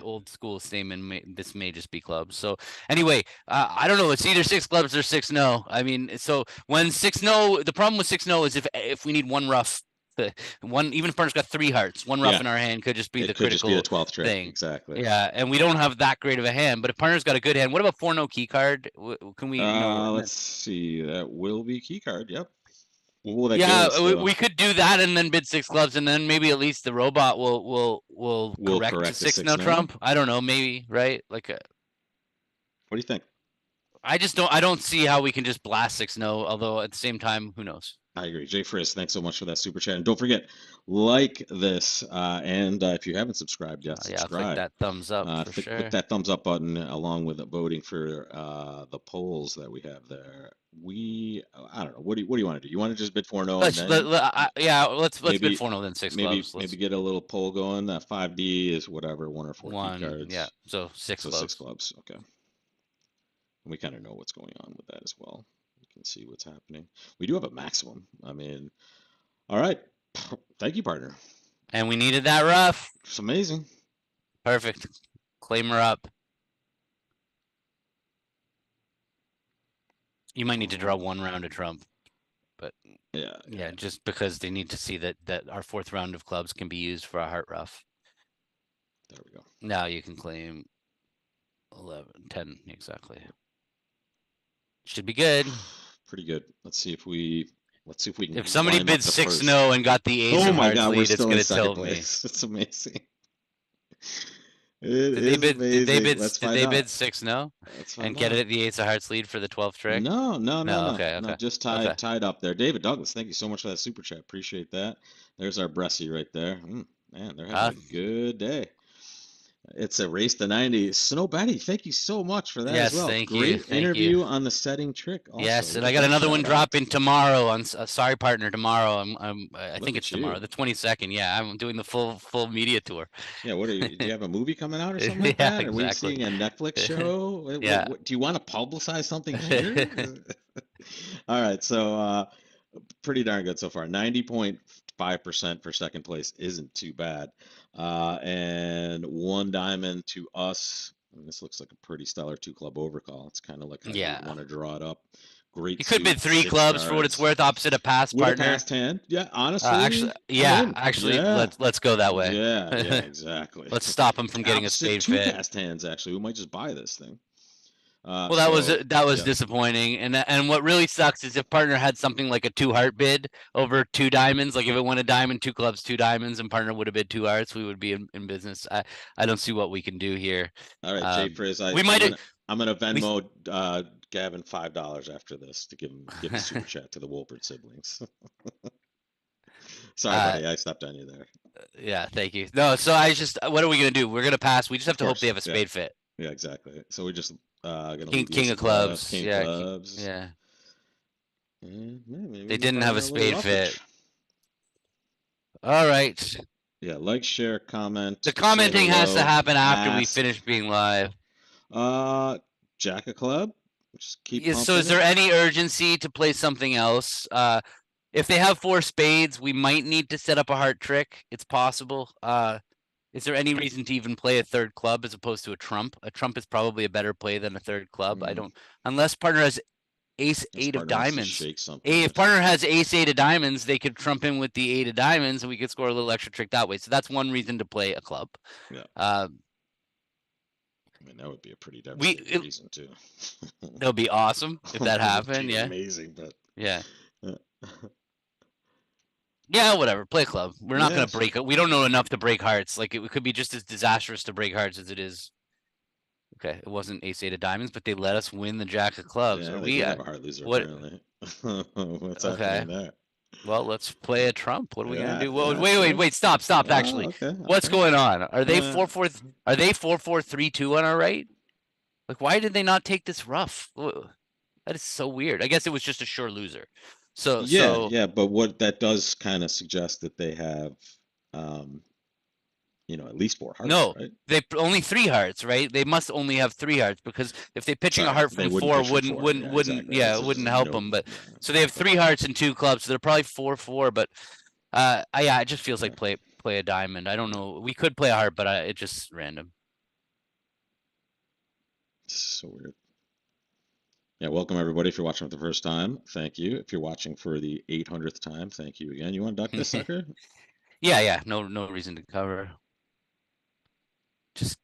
[SPEAKER 2] old school Stamen this may just be clubs. So anyway, I don't know. It's either 6 clubs or 6-0. I mean, so when 6-0, the problem with 6-0 is if we need one rough. Even if partner's got 3 hearts, one rough in our hand could just be the critical
[SPEAKER 1] just be the 12th trick
[SPEAKER 2] thing.
[SPEAKER 1] Exactly.
[SPEAKER 2] Yeah, and we don't have that great of a hand. But if partner's got a good hand, what about 4-0 key card? Can we?
[SPEAKER 1] Let's see. That will be key card. Yep.
[SPEAKER 2] We could do that and then bid 6 clubs, and then maybe at least the robot will correct 6-0 trump. I don't know, maybe, right? Like,
[SPEAKER 1] what do you think?
[SPEAKER 2] I don't see how we can just blast 6-0. Although at the same time, who knows?
[SPEAKER 1] I agree. Jay Friss, thanks so much for that super chat. And don't forget, like this, and if you haven't subscribed yet, subscribe.
[SPEAKER 2] Click that thumbs up for sure.
[SPEAKER 1] Click that thumbs up button along with voting for the polls that we have there. I don't know. What do you want to do? You want to just bid 4-0?
[SPEAKER 2] Let's bid 4-0 then 6 clubs.
[SPEAKER 1] Maybe get a little poll going. 5D is whatever, 1 or 4 key cards.
[SPEAKER 2] Yeah, so 6 clubs.
[SPEAKER 1] 6 clubs. Okay. And we kind of know what's going on with that as well. Can see what's happening. We do have a maximum. I mean, all right. Thank you, partner.
[SPEAKER 2] And we needed that rough.
[SPEAKER 1] It's amazing.
[SPEAKER 2] Perfect. Claim her up. You might need to draw 1 round of trump, but yeah, just because they need to see that our 4th round of clubs can be used for a heart rough.
[SPEAKER 1] There we go.
[SPEAKER 2] Now you can claim 11, 10 exactly. Should be good.
[SPEAKER 1] Pretty good. Let's see if we can.
[SPEAKER 2] If somebody bids 6-0 and got the ace of hearts lead, it's gonna tilt me.
[SPEAKER 1] It's amazing.
[SPEAKER 2] Did they bid 6-0 and get it at the ace of hearts lead for the 12th trick?
[SPEAKER 1] No.
[SPEAKER 2] Okay.
[SPEAKER 1] No, just tied up there. David Douglas, thank you so much for that super chat. Appreciate that. There's our Bressie right there. Man, they're having a good day. It's a race to 90. Snow Betty, thank you so much for that as
[SPEAKER 2] Yes,
[SPEAKER 1] well.
[SPEAKER 2] thank you,
[SPEAKER 1] Great
[SPEAKER 2] thank you.
[SPEAKER 1] interview on the setting trick. Also,
[SPEAKER 2] Yes, and I
[SPEAKER 1] get
[SPEAKER 2] got
[SPEAKER 1] that
[SPEAKER 2] another one
[SPEAKER 1] shout out.
[SPEAKER 2] dropping tomorrow on sorry partner tomorrow. I
[SPEAKER 1] Look
[SPEAKER 2] think it's
[SPEAKER 1] at
[SPEAKER 2] tomorrow,
[SPEAKER 1] you.
[SPEAKER 2] the 22nd. Yeah, I'm doing the full media tour.
[SPEAKER 1] Yeah, what are you? Do you have a movie coming out or something like
[SPEAKER 2] Yeah,
[SPEAKER 1] that? Are we
[SPEAKER 2] exactly.
[SPEAKER 1] seeing a Netflix show?
[SPEAKER 2] Yeah.
[SPEAKER 1] Do you want to publicize something here? All right, so pretty darn good so far. 90.5% for second place isn't too bad. And one diamond to us. And this looks like a pretty stellar two club overcall. It's kind of like how you would
[SPEAKER 2] Yeah.
[SPEAKER 1] want to draw it up. Great
[SPEAKER 2] You could bid
[SPEAKER 1] suit,
[SPEAKER 2] three
[SPEAKER 1] six
[SPEAKER 2] clubs for what it's
[SPEAKER 1] cards.
[SPEAKER 2] worth, opposite a pass
[SPEAKER 1] Would have
[SPEAKER 2] partner.
[SPEAKER 1] passed hand. Yeah,
[SPEAKER 2] Actually,
[SPEAKER 1] honestly, I'm
[SPEAKER 2] yeah,
[SPEAKER 1] in.
[SPEAKER 2] actually,
[SPEAKER 1] Yeah.
[SPEAKER 2] let's go that way.
[SPEAKER 1] Yeah, exactly.
[SPEAKER 2] Let's stop him from getting a
[SPEAKER 1] Opposite
[SPEAKER 2] spade
[SPEAKER 1] two
[SPEAKER 2] fit.
[SPEAKER 1] cast hands, actually. We might just buy this thing.
[SPEAKER 2] Well,
[SPEAKER 1] So,
[SPEAKER 2] that was
[SPEAKER 1] yeah.
[SPEAKER 2] disappointing, and what really sucks is if partner had something like a 2-heart bid over 2 diamonds, like if it went a diamond, 2 clubs, 2 diamonds, and partner would have bid 2 hearts, we would be in business. I don't see what we can do here.
[SPEAKER 1] All right, Jay Frizz,
[SPEAKER 2] We might have
[SPEAKER 1] I'm gonna
[SPEAKER 2] we
[SPEAKER 1] Venmo Gavin $5 after this to give a super chat to the Wolpert siblings. Sorry,
[SPEAKER 2] uh
[SPEAKER 1] buddy, I stepped on you there.
[SPEAKER 2] yeah, thank you. No, so I just what are we gonna do? We're gonna pass. We just have
[SPEAKER 1] Of
[SPEAKER 2] to hope they
[SPEAKER 1] course,
[SPEAKER 2] have a
[SPEAKER 1] yeah,
[SPEAKER 2] spade fit.
[SPEAKER 1] yeah, exactly. So we just gonna
[SPEAKER 2] King
[SPEAKER 1] leave the ace
[SPEAKER 2] king
[SPEAKER 1] of
[SPEAKER 2] of
[SPEAKER 1] clubs,
[SPEAKER 2] clubs.
[SPEAKER 1] king of
[SPEAKER 2] Yeah,
[SPEAKER 1] clubs.
[SPEAKER 2] yeah.
[SPEAKER 1] Maybe
[SPEAKER 2] They
[SPEAKER 1] we
[SPEAKER 2] didn't
[SPEAKER 1] buy
[SPEAKER 2] have a
[SPEAKER 1] a little
[SPEAKER 2] spade fit.
[SPEAKER 1] roughage.
[SPEAKER 2] All right.
[SPEAKER 1] Yeah, like, share, comment,
[SPEAKER 2] The
[SPEAKER 1] say
[SPEAKER 2] commenting has to
[SPEAKER 1] hello,
[SPEAKER 2] happen after we
[SPEAKER 1] ask.
[SPEAKER 2] finish being live.
[SPEAKER 1] Jack a club. Just keep
[SPEAKER 2] So is
[SPEAKER 1] pumping
[SPEAKER 2] there
[SPEAKER 1] it.
[SPEAKER 2] any urgency to play something else? If they have 4 spades, we might need to set up a heart trick. It's possible. Is there any reason to even play a third club as opposed to a trump? A trump is probably a better play than a third club. I don't, unless partner has ace
[SPEAKER 1] This
[SPEAKER 2] 8 of
[SPEAKER 1] partner wants to
[SPEAKER 2] diamonds.
[SPEAKER 1] shake something.
[SPEAKER 2] If partner has ace 8 of diamonds, they could trump in with the 8 of diamonds, and we could score a little extra trick that way. So that's one reason to play a club.
[SPEAKER 1] Yeah.
[SPEAKER 2] Uh,
[SPEAKER 1] I mean, that would be a pretty
[SPEAKER 2] we
[SPEAKER 1] devastating reason too.
[SPEAKER 2] that would be awesome if that
[SPEAKER 1] It would
[SPEAKER 2] happened.
[SPEAKER 1] be
[SPEAKER 2] Yeah,
[SPEAKER 1] amazing, but
[SPEAKER 2] yeah.
[SPEAKER 1] uh,
[SPEAKER 2] Yeah, whatever. Play a club. We're not going to
[SPEAKER 1] yes.
[SPEAKER 2] break it. We don't know enough to break hearts. Like it could be just as disastrous to break hearts as it is. Okay, it wasn't ace 8 of diamonds, but they let us win the jack of clubs.
[SPEAKER 1] Yeah,
[SPEAKER 2] Are
[SPEAKER 1] they
[SPEAKER 2] we
[SPEAKER 1] did have a heart loser
[SPEAKER 2] what?
[SPEAKER 1] apparently. What's
[SPEAKER 2] Okay.
[SPEAKER 1] happening there?
[SPEAKER 2] Well, let's play a trump. What are we gonna
[SPEAKER 1] Yeah,
[SPEAKER 2] do? Well,
[SPEAKER 1] yeah, sure.
[SPEAKER 2] wait. Stop. Actually,
[SPEAKER 1] Okay,
[SPEAKER 2] what's
[SPEAKER 1] okay.
[SPEAKER 2] going on? Are they
[SPEAKER 1] Uh,
[SPEAKER 2] 4-4? Are they 4-4-3-2 on our right? Like, why did they not take this rough? That is so weird. I guess it was just a sure loser.
[SPEAKER 1] yeah, but what that does kind of suggest that they have, um, at least four hearts,
[SPEAKER 2] no,
[SPEAKER 1] right?
[SPEAKER 2] they only 3 hearts, right? They must only have 3 hearts because if they pitching a
[SPEAKER 1] Sorry,
[SPEAKER 2] heart
[SPEAKER 1] they
[SPEAKER 2] from
[SPEAKER 1] wouldn't
[SPEAKER 2] 4,
[SPEAKER 1] pitch for four. Yeah, exactly.
[SPEAKER 2] yeah,
[SPEAKER 1] That's
[SPEAKER 2] it
[SPEAKER 1] just
[SPEAKER 2] wouldn't help
[SPEAKER 1] no.
[SPEAKER 2] them. But
[SPEAKER 1] Yeah,
[SPEAKER 2] so they have
[SPEAKER 1] okay.
[SPEAKER 2] 3 hearts and 2 clubs, so they're probably 4-4. But yeah, it just feels
[SPEAKER 1] Yeah,
[SPEAKER 2] like play a diamond. I don't know. We could play a heart, but it just random.
[SPEAKER 1] it's so weird. Yeah, welcome everybody. If you're watching for the first time, thank you. If you're watching for the 800th time, thank you again. You want to duck this sucker?
[SPEAKER 2] Yeah. No reason to cover. Just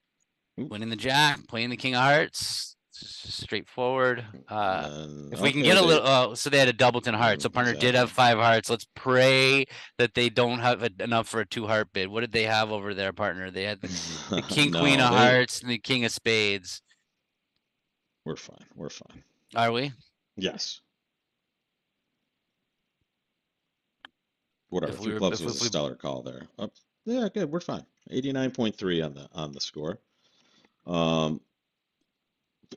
[SPEAKER 1] Oop.
[SPEAKER 2] winning the jack, playing the king of hearts. Just straightforward. If we can
[SPEAKER 1] Okay,
[SPEAKER 2] get a little, so they had a doubleton heart. So partner did
[SPEAKER 1] exactly.
[SPEAKER 2] have 5 hearts. Let's pray that they don't have enough for a 2-heart bid. What did they have over there, partner? They had the king, queen
[SPEAKER 1] No,
[SPEAKER 2] of hearts, and the king of spades.
[SPEAKER 1] we're fine. We're fine.
[SPEAKER 2] Are we?
[SPEAKER 1] Yes. Whatever. Three clubs was a stellar call there. Oh, yeah, good. We're fine. 89.3 on the score.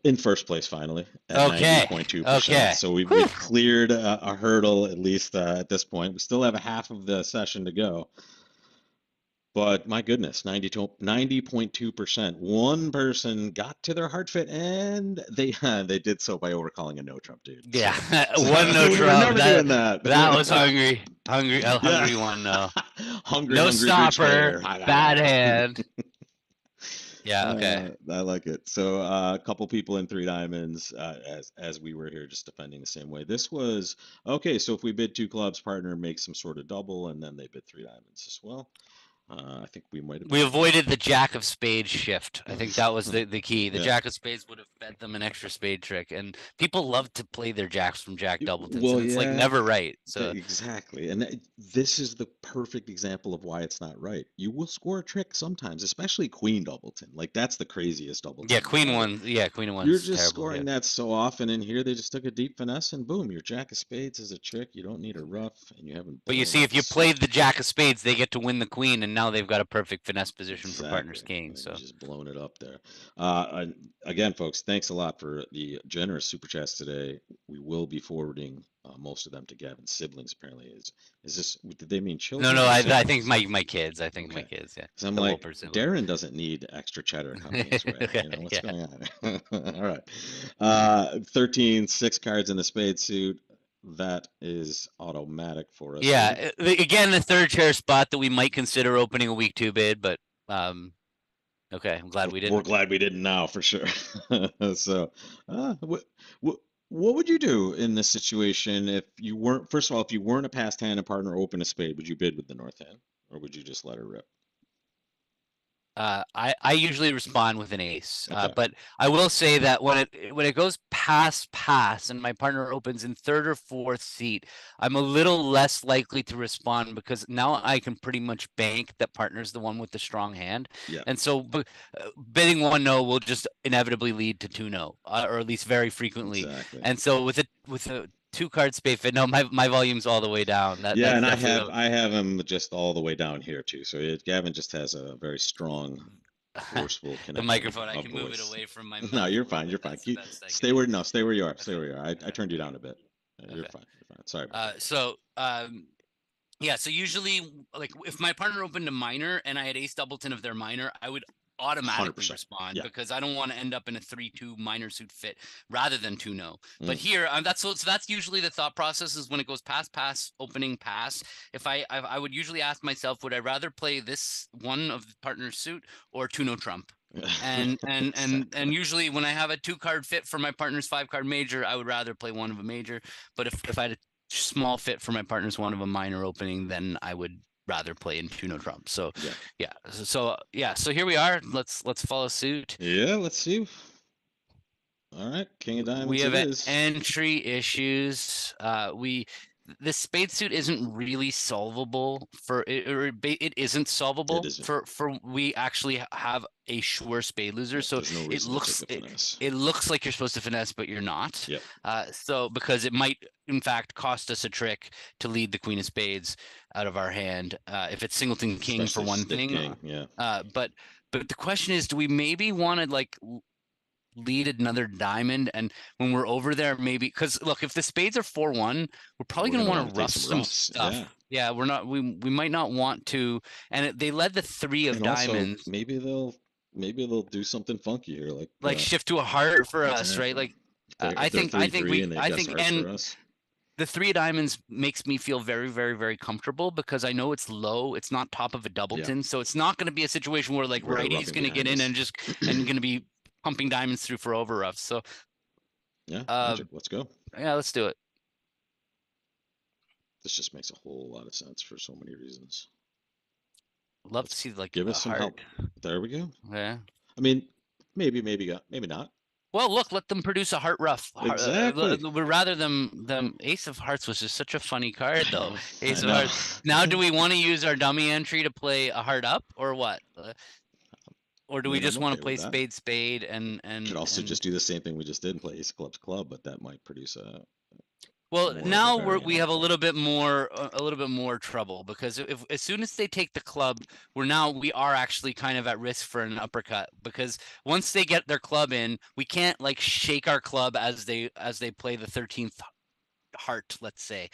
[SPEAKER 1] In first place finally at
[SPEAKER 2] Okay.
[SPEAKER 1] 90.2%. So we've cleared a hurdle at least at this point. We still have a half of the session to go. But my goodness, 90.2%. One person got to their heart fit, and they did so by overcalling a no trump, dude.
[SPEAKER 2] Yeah,
[SPEAKER 1] so,
[SPEAKER 2] one no
[SPEAKER 1] we
[SPEAKER 2] trump.
[SPEAKER 1] We're never doing that.
[SPEAKER 2] That was hungry one. No,
[SPEAKER 1] hungry,
[SPEAKER 2] no
[SPEAKER 1] hungry
[SPEAKER 2] stopper, bad hand. Yeah, okay.
[SPEAKER 1] I like it. So a couple people in three diamonds, as we were here just defending the same way. This was okay. So if we bid two clubs, partner makes some sort of double, and then they bid three diamonds as well. I think we might have.
[SPEAKER 2] We avoided the jack of spades shift. I think that was the key. The
[SPEAKER 1] Yeah.
[SPEAKER 2] jack of spades would have fed them an extra spade trick, and people love to play their jacks from jack doubletons.
[SPEAKER 1] Well,
[SPEAKER 2] and it's like never right. So
[SPEAKER 1] exactly, and this is the perfect example of why it's not right. You will score a trick sometimes, especially queen doubleton. Like that's the craziest doubleton.
[SPEAKER 2] yeah, queen one. Yeah, queen one.
[SPEAKER 1] You're just
[SPEAKER 2] terrible,
[SPEAKER 1] scoring that so often in here. They just took a deep finesse and boom, your jack of spades is a trick. You don't need a rough, and you haven't.
[SPEAKER 2] But you see, if you played the jack of spades, they get to win the queen, and now they've got a perfect finesse position for partners
[SPEAKER 1] Exactly.
[SPEAKER 2] king.
[SPEAKER 1] And
[SPEAKER 2] So
[SPEAKER 1] he's just blown it up there. And again, folks, thanks a lot for the generous super chats today. We will be forwarding most of them to Gavin's siblings. Apparently, is this? Did they mean
[SPEAKER 2] no,
[SPEAKER 1] children
[SPEAKER 2] no,
[SPEAKER 1] or
[SPEAKER 2] I think
[SPEAKER 1] siblings?
[SPEAKER 2] my kids. I think my
[SPEAKER 1] Okay.
[SPEAKER 2] kids. Yeah,
[SPEAKER 1] So I'm
[SPEAKER 2] the
[SPEAKER 1] like,
[SPEAKER 2] Wolper sibling.
[SPEAKER 1] Darren doesn't need extra cheddar coming his way.
[SPEAKER 2] Okay,
[SPEAKER 1] You know, what's
[SPEAKER 2] yeah.
[SPEAKER 1] going on? All right. 13, 6 cards in the spade suit. That is automatic for us here.
[SPEAKER 2] Yeah, again, the third chair spot that we might consider opening a week 2 bid, but okay, I'm glad we
[SPEAKER 1] We're
[SPEAKER 2] didn't.
[SPEAKER 1] glad we didn't now for sure. So, what what would you do in this situation if you weren't, first of all, if you weren't a passed hand and partner open a spade, would you bid with the north hand or would you just let her rip?
[SPEAKER 2] I usually respond with an ace,
[SPEAKER 1] Okay.
[SPEAKER 2] but I will say that when it goes past pass and my partner opens in third or fourth seat, I'm a little less likely to respond because now I can pretty much bank that partner's the one with the strong hand,
[SPEAKER 1] Yeah,
[SPEAKER 2] and so bidding 1-0 will just inevitably lead to 2-0, or at least very frequently.
[SPEAKER 1] exactly.
[SPEAKER 2] And so with a 2-card spade fit, no, my volume's all the way down.
[SPEAKER 1] Yeah,
[SPEAKER 2] That's
[SPEAKER 1] and
[SPEAKER 2] definitely
[SPEAKER 1] I have him just all the way down here too. So Gavin just has a very strong, forceful
[SPEAKER 2] the
[SPEAKER 1] connection
[SPEAKER 2] microphone. I
[SPEAKER 1] of
[SPEAKER 2] can move it
[SPEAKER 1] voice.
[SPEAKER 2] away from my
[SPEAKER 1] No,
[SPEAKER 2] mouth a
[SPEAKER 1] you're
[SPEAKER 2] little
[SPEAKER 1] fine.
[SPEAKER 2] bit.
[SPEAKER 1] You're fine.
[SPEAKER 2] That's the best I can
[SPEAKER 1] Stay
[SPEAKER 2] do.
[SPEAKER 1] where no, stay where you are. Stay
[SPEAKER 2] Okay.
[SPEAKER 1] where you are. I
[SPEAKER 2] Okay.
[SPEAKER 1] turned you down a bit. You're
[SPEAKER 2] Okay.
[SPEAKER 1] fine. You're fine. Sorry about that.
[SPEAKER 2] So yeah, so usually like if my partner opened a minor and I had ace doubleton of their minor, I would automatically
[SPEAKER 1] 100%.
[SPEAKER 2] respond
[SPEAKER 1] Yeah.
[SPEAKER 2] because I don't want to end up in a 3-2 minor suit fit rather than 2-0. But
[SPEAKER 1] Mm.
[SPEAKER 2] here, so that's usually the thought process is when it goes past pass, opening pass. If I would usually ask myself, would I rather play this one of the partner's suit or 2-0 trump? And
[SPEAKER 1] Exactly.
[SPEAKER 2] usually when I have a 2-card fit for my partner's 5-card major, I would rather play one of a major. But if I had a small fit for my partner's one of a minor opening, then I would rather play in 2-0 trump. So
[SPEAKER 1] Yeah.
[SPEAKER 2] so here we are. Let's follow suit.
[SPEAKER 1] Yeah, let's see. All right, King of
[SPEAKER 2] We
[SPEAKER 1] Diamonds
[SPEAKER 2] have
[SPEAKER 1] it is.
[SPEAKER 2] entry issues. The spade suit isn't really solvable for it, or it isn't
[SPEAKER 1] It
[SPEAKER 2] solvable
[SPEAKER 1] isn't.
[SPEAKER 2] for we actually have a sure spade loser.
[SPEAKER 1] Yep,
[SPEAKER 2] So
[SPEAKER 1] there's no
[SPEAKER 2] it
[SPEAKER 1] reason to take
[SPEAKER 2] looks
[SPEAKER 1] the finesse.
[SPEAKER 2] it looks like you're supposed to finesse, but you're not.
[SPEAKER 1] Yep.
[SPEAKER 2] So because it might in fact cost us a trick to lead the queen of spades out of our hand if it's singleton king for
[SPEAKER 1] Especially
[SPEAKER 2] one
[SPEAKER 1] stiff
[SPEAKER 2] thing.
[SPEAKER 1] king. Yeah.
[SPEAKER 2] But the question is, do we maybe want to like lead another diamond, and when we're over there maybe because look, if the spades are 4-1, we're probably
[SPEAKER 1] We're
[SPEAKER 2] going to
[SPEAKER 1] gonna
[SPEAKER 2] want
[SPEAKER 1] want
[SPEAKER 2] to
[SPEAKER 1] to take
[SPEAKER 2] rough
[SPEAKER 1] some
[SPEAKER 2] some
[SPEAKER 1] roughs. Yeah.
[SPEAKER 2] stuff. Yeah, we're not we might not want to, and they led the 3 of
[SPEAKER 1] And also
[SPEAKER 2] diamonds,
[SPEAKER 1] maybe they'll do something funky here,
[SPEAKER 2] like shift to a heart for us, right?
[SPEAKER 1] exactly.
[SPEAKER 2] Like
[SPEAKER 1] If they're
[SPEAKER 2] I
[SPEAKER 1] three
[SPEAKER 2] think
[SPEAKER 1] three and they
[SPEAKER 2] I
[SPEAKER 1] guess
[SPEAKER 2] think
[SPEAKER 1] hearts
[SPEAKER 2] and
[SPEAKER 1] for us.
[SPEAKER 2] the 3 of diamonds makes me feel very, very, very comfortable because I know it's low. It's not top of a
[SPEAKER 1] Yeah.
[SPEAKER 2] doubleton. So it's not going to be a situation where like
[SPEAKER 1] Where they're
[SPEAKER 2] righty's
[SPEAKER 1] roughing
[SPEAKER 2] going to get
[SPEAKER 1] behind
[SPEAKER 2] in
[SPEAKER 1] us.
[SPEAKER 2] and going to be pumping diamonds through for over roughs. So
[SPEAKER 1] Yeah,
[SPEAKER 2] uh,
[SPEAKER 1] magic. Let's go.
[SPEAKER 2] yeah, let's do it.
[SPEAKER 1] This just makes a whole lot of sense for so many reasons.
[SPEAKER 2] Love to
[SPEAKER 1] Let's
[SPEAKER 2] see like
[SPEAKER 1] give
[SPEAKER 2] a
[SPEAKER 1] us some
[SPEAKER 2] heart.
[SPEAKER 1] help. There we go.
[SPEAKER 2] Yeah.
[SPEAKER 1] I mean, maybe not.
[SPEAKER 2] Well, look, let them produce a heart rough.
[SPEAKER 1] Exactly.
[SPEAKER 2] Rather than Ace of Hearts was just such a funny card,
[SPEAKER 1] I
[SPEAKER 2] though.
[SPEAKER 1] know. I
[SPEAKER 2] Ace of
[SPEAKER 1] know.
[SPEAKER 2] Hearts. Now, do we want to use our dummy entry to play a heart up, or what? Or do
[SPEAKER 1] I
[SPEAKER 2] we
[SPEAKER 1] mean, I'm
[SPEAKER 2] just want to
[SPEAKER 1] okay
[SPEAKER 2] play
[SPEAKER 1] with that.
[SPEAKER 2] spade and
[SPEAKER 1] Could also
[SPEAKER 2] and
[SPEAKER 1] just do the same thing we just did and play Ace of Clubs Club, but that might produce a
[SPEAKER 2] well,
[SPEAKER 1] more of a
[SPEAKER 2] now
[SPEAKER 1] variant
[SPEAKER 2] we have
[SPEAKER 1] outcome.
[SPEAKER 2] a little bit more trouble because if as soon as they take the club, we are actually kind of at risk for an uppercut because once they get their club in, we can't like shake our club as they play the 13th heart, let's say.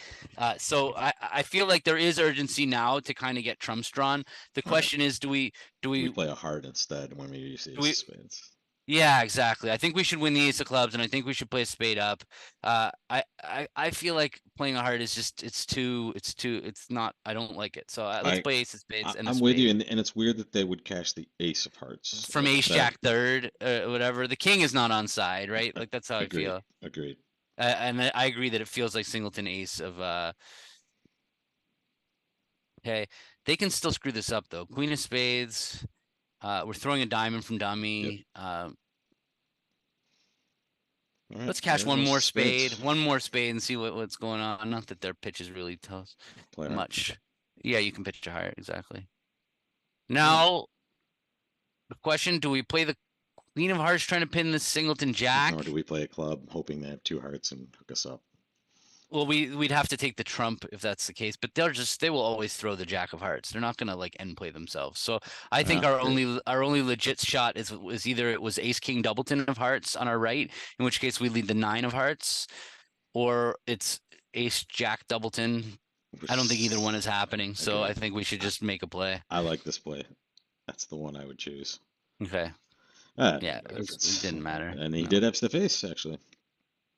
[SPEAKER 2] So I feel like there is urgency now to kind of get trumps drawn. The
[SPEAKER 1] All right.
[SPEAKER 2] question is, do
[SPEAKER 1] We
[SPEAKER 2] we
[SPEAKER 1] play a heart instead when we use the
[SPEAKER 2] do
[SPEAKER 1] Ace
[SPEAKER 2] we
[SPEAKER 1] of Spades.
[SPEAKER 2] yeah, exactly. I think we should win the ace of clubs, and I think we should play a spade up. I feel like playing a heart is just it's not. I don't like it. So let's
[SPEAKER 1] I,
[SPEAKER 2] play ace of spades and a
[SPEAKER 1] I'm with
[SPEAKER 2] spade
[SPEAKER 1] you, and it's weird that they would cash the Ace of Hearts.
[SPEAKER 2] from ace
[SPEAKER 1] That
[SPEAKER 2] jack third, whatever. The king is not on side, right? Like that's how I
[SPEAKER 1] agreed.
[SPEAKER 2] feel.
[SPEAKER 1] Agreed.
[SPEAKER 2] And I agree that it feels like singleton ace of Okay, they can still screw this up though. Queen of spades. We're throwing a diamond from
[SPEAKER 1] Yep.
[SPEAKER 2] dummy.
[SPEAKER 1] All right.
[SPEAKER 2] Let's cash
[SPEAKER 1] There goes spades.
[SPEAKER 2] one more spade, and see what's going on. Not that their pitches really tell us
[SPEAKER 1] Play heart.
[SPEAKER 2] much. Yeah, you can pitch a heart exactly.
[SPEAKER 1] All right.
[SPEAKER 2] Now the question: do we play the queen of hearts trying to pin the singleton jack?
[SPEAKER 1] Or do we play a club hoping they have 2 hearts and hook us up?
[SPEAKER 2] Well, we'd have to take the trump if that's the case, but they will always throw the jack of hearts. They're not gonna like end play themselves. So I think
[SPEAKER 1] Yeah, true.
[SPEAKER 2] our only legit shot is either it was ace king doubleton of hearts on our right, in which case we lead the nine of hearts, or it's ace jack doubleton. I don't think either one is happening, so I
[SPEAKER 1] Agreed.
[SPEAKER 2] think we should just make a play.
[SPEAKER 1] I like this play. That's the one I would choose.
[SPEAKER 2] Okay. Yeah, it
[SPEAKER 1] It's,
[SPEAKER 2] didn't matter.
[SPEAKER 1] and he
[SPEAKER 2] No.
[SPEAKER 1] did have the face actually.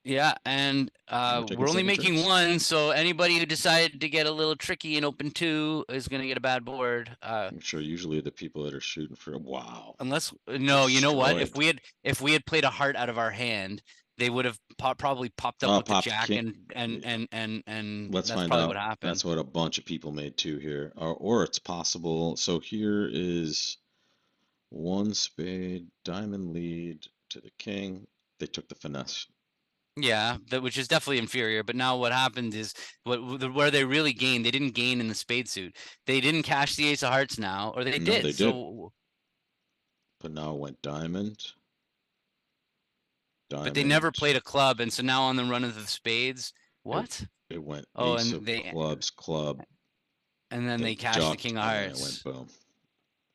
[SPEAKER 2] Yeah, and
[SPEAKER 1] And we're taking
[SPEAKER 2] we're only
[SPEAKER 1] seven
[SPEAKER 2] making
[SPEAKER 1] trips.
[SPEAKER 2] one, so anybody who decided to get a little tricky and open two is going to get a bad board.
[SPEAKER 1] I'm sure usually the people that are shooting for wow,
[SPEAKER 2] Unless no, you know what?
[SPEAKER 1] destroyed.
[SPEAKER 2] If we had played a heart out of our hand, they would have probably popped up
[SPEAKER 1] Oh,
[SPEAKER 2] with the
[SPEAKER 1] popped
[SPEAKER 2] jack,
[SPEAKER 1] king.
[SPEAKER 2] and
[SPEAKER 1] Let's
[SPEAKER 2] that's
[SPEAKER 1] find
[SPEAKER 2] probably what
[SPEAKER 1] out.
[SPEAKER 2] happened.
[SPEAKER 1] That's what a bunch of people made too here, or it's possible. So here is one spade, diamond lead to the king. They took the finesse.
[SPEAKER 2] Yeah, which is definitely inferior. But now what happened is where they really gained, they didn't gain in the spade suit. They didn't cash the ace of hearts now, or they
[SPEAKER 1] No,
[SPEAKER 2] did.
[SPEAKER 1] they did.
[SPEAKER 2] So,
[SPEAKER 1] But now it went diamond,
[SPEAKER 2] but they never
[SPEAKER 1] diamond.
[SPEAKER 2] played a club, and so now on the run of the spades,
[SPEAKER 1] It
[SPEAKER 2] what?
[SPEAKER 1] it went
[SPEAKER 2] Oh,
[SPEAKER 1] ace of clubs, club,
[SPEAKER 2] and then
[SPEAKER 1] then
[SPEAKER 2] they cashed the
[SPEAKER 1] ducked,
[SPEAKER 2] king of
[SPEAKER 1] and then it went
[SPEAKER 2] hearts.
[SPEAKER 1] boom.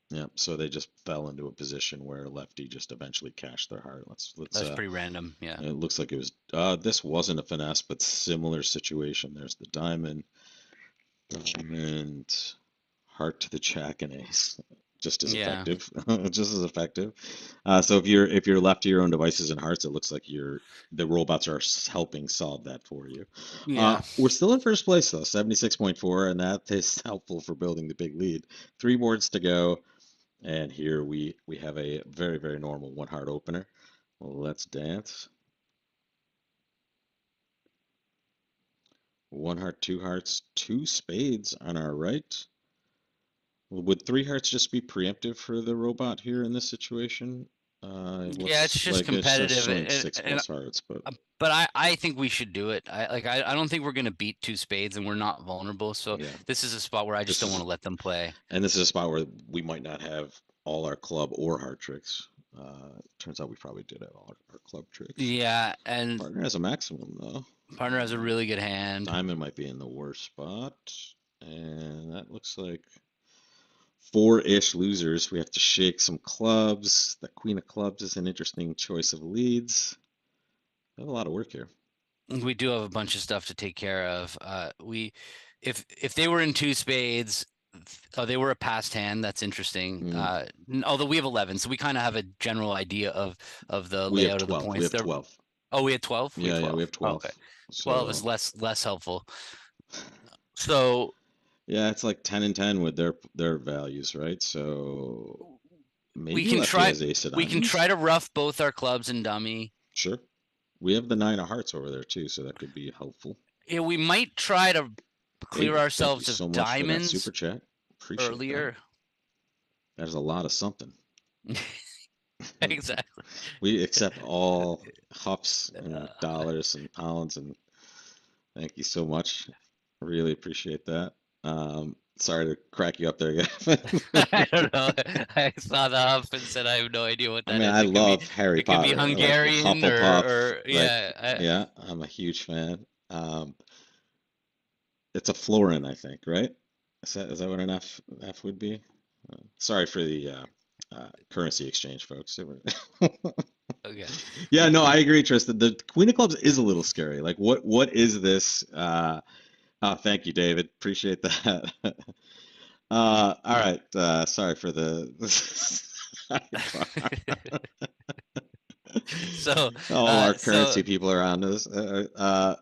[SPEAKER 1] Yeah, so they just fell into a position where lefty just eventually cashed their heart. Let's
[SPEAKER 2] That's pretty random. Yeah.
[SPEAKER 1] it looks like it was this wasn't a finesse, but similar situation. There's the diamond, diamond, heart to the jack and ace. Just as
[SPEAKER 2] Yeah.
[SPEAKER 1] effective, just as effective. So if you're left to your own devices and hearts, it looks like the robots are helping solve that for you.
[SPEAKER 2] Yeah.
[SPEAKER 1] We're still in first place though, 76.4, and that is helpful for building the big lead. 3 boards to go, and here we have a very very normal one heart opener. Well, let's dance. One heart, two hearts, two spades on our right. Would 3 hearts just be preemptive for the robot here in this situation? It
[SPEAKER 2] Yeah, it's
[SPEAKER 1] looks
[SPEAKER 2] just
[SPEAKER 1] like it's just
[SPEAKER 2] competitive,
[SPEAKER 1] showing six
[SPEAKER 2] and
[SPEAKER 1] plus hearts, but
[SPEAKER 2] but I think we should do it. I don't think we're gonna beat two spades, and we're not vulnerable. So
[SPEAKER 1] yeah,
[SPEAKER 2] this is a spot where I just
[SPEAKER 1] this
[SPEAKER 2] don't
[SPEAKER 1] is
[SPEAKER 2] want to let them play.
[SPEAKER 1] and this is a spot where we might not have all our club or heart tricks. Turns out we probably did have all our club tricks.
[SPEAKER 2] Yeah, and
[SPEAKER 1] Partner has a maximum though.
[SPEAKER 2] partner has a really good hand.
[SPEAKER 1] Diamond might be in the worst spot, and that looks like four-ish losers. We have to shake some clubs. The queen of clubs is an interesting choice of leads. We have a lot of work here.
[SPEAKER 2] We do have a bunch of stuff to take care of. If they were in two spades, oh, they were a passed hand. That's interesting. Although we have 11, so we kind of have a general idea of the
[SPEAKER 1] We have
[SPEAKER 2] layout of the
[SPEAKER 1] 12. We
[SPEAKER 2] points.
[SPEAKER 1] have 12.
[SPEAKER 2] Oh, we had 12. We had
[SPEAKER 1] Yeah, we
[SPEAKER 2] 12.
[SPEAKER 1] have
[SPEAKER 2] Oh,
[SPEAKER 1] 12.
[SPEAKER 2] okay. 12 is
[SPEAKER 1] So
[SPEAKER 2] less helpful. So
[SPEAKER 1] yeah, it's like 10 and 10 with their values, right? So
[SPEAKER 2] we
[SPEAKER 1] maybe
[SPEAKER 2] can
[SPEAKER 1] lefty
[SPEAKER 2] try
[SPEAKER 1] has ace of
[SPEAKER 2] we can try
[SPEAKER 1] diamonds.
[SPEAKER 2] to rough both our clubs and dummy.
[SPEAKER 1] Sure. We have the nine of hearts over there too, so that could be helpful.
[SPEAKER 2] Yeah, we might try to clear
[SPEAKER 1] David, thank you
[SPEAKER 2] ourselves
[SPEAKER 1] so
[SPEAKER 2] of
[SPEAKER 1] much for that super
[SPEAKER 2] diamonds
[SPEAKER 1] chat. Appreciate that.
[SPEAKER 2] earlier.
[SPEAKER 1] That is a lot of something.
[SPEAKER 2] Exactly.
[SPEAKER 1] We accept all huffs and dollars and pounds, and thank you so much. Really appreciate that. Sorry to crack you up there, Gavin.
[SPEAKER 2] I don't know. I saw the huff and said I have no idea what
[SPEAKER 1] I
[SPEAKER 2] that
[SPEAKER 1] mean,
[SPEAKER 2] is.
[SPEAKER 1] I love Harry
[SPEAKER 2] It could be
[SPEAKER 1] Potter, like
[SPEAKER 2] Hungarian
[SPEAKER 1] Hufflepuff,
[SPEAKER 2] or
[SPEAKER 1] like
[SPEAKER 2] yeah.
[SPEAKER 1] yeah, I'm a huge fan. It's a florin, I think, right? Is that what an F would be? Sorry for the currency exchange, folks.
[SPEAKER 2] Okay.
[SPEAKER 1] Yeah, no, I agree, Tristan. The Queen of Clubs is a little scary. Like, what is this? Oh, thank you, David. Appreciate that. All right. Sorry for the
[SPEAKER 2] So
[SPEAKER 1] all our
[SPEAKER 2] so
[SPEAKER 1] currency people around us. So what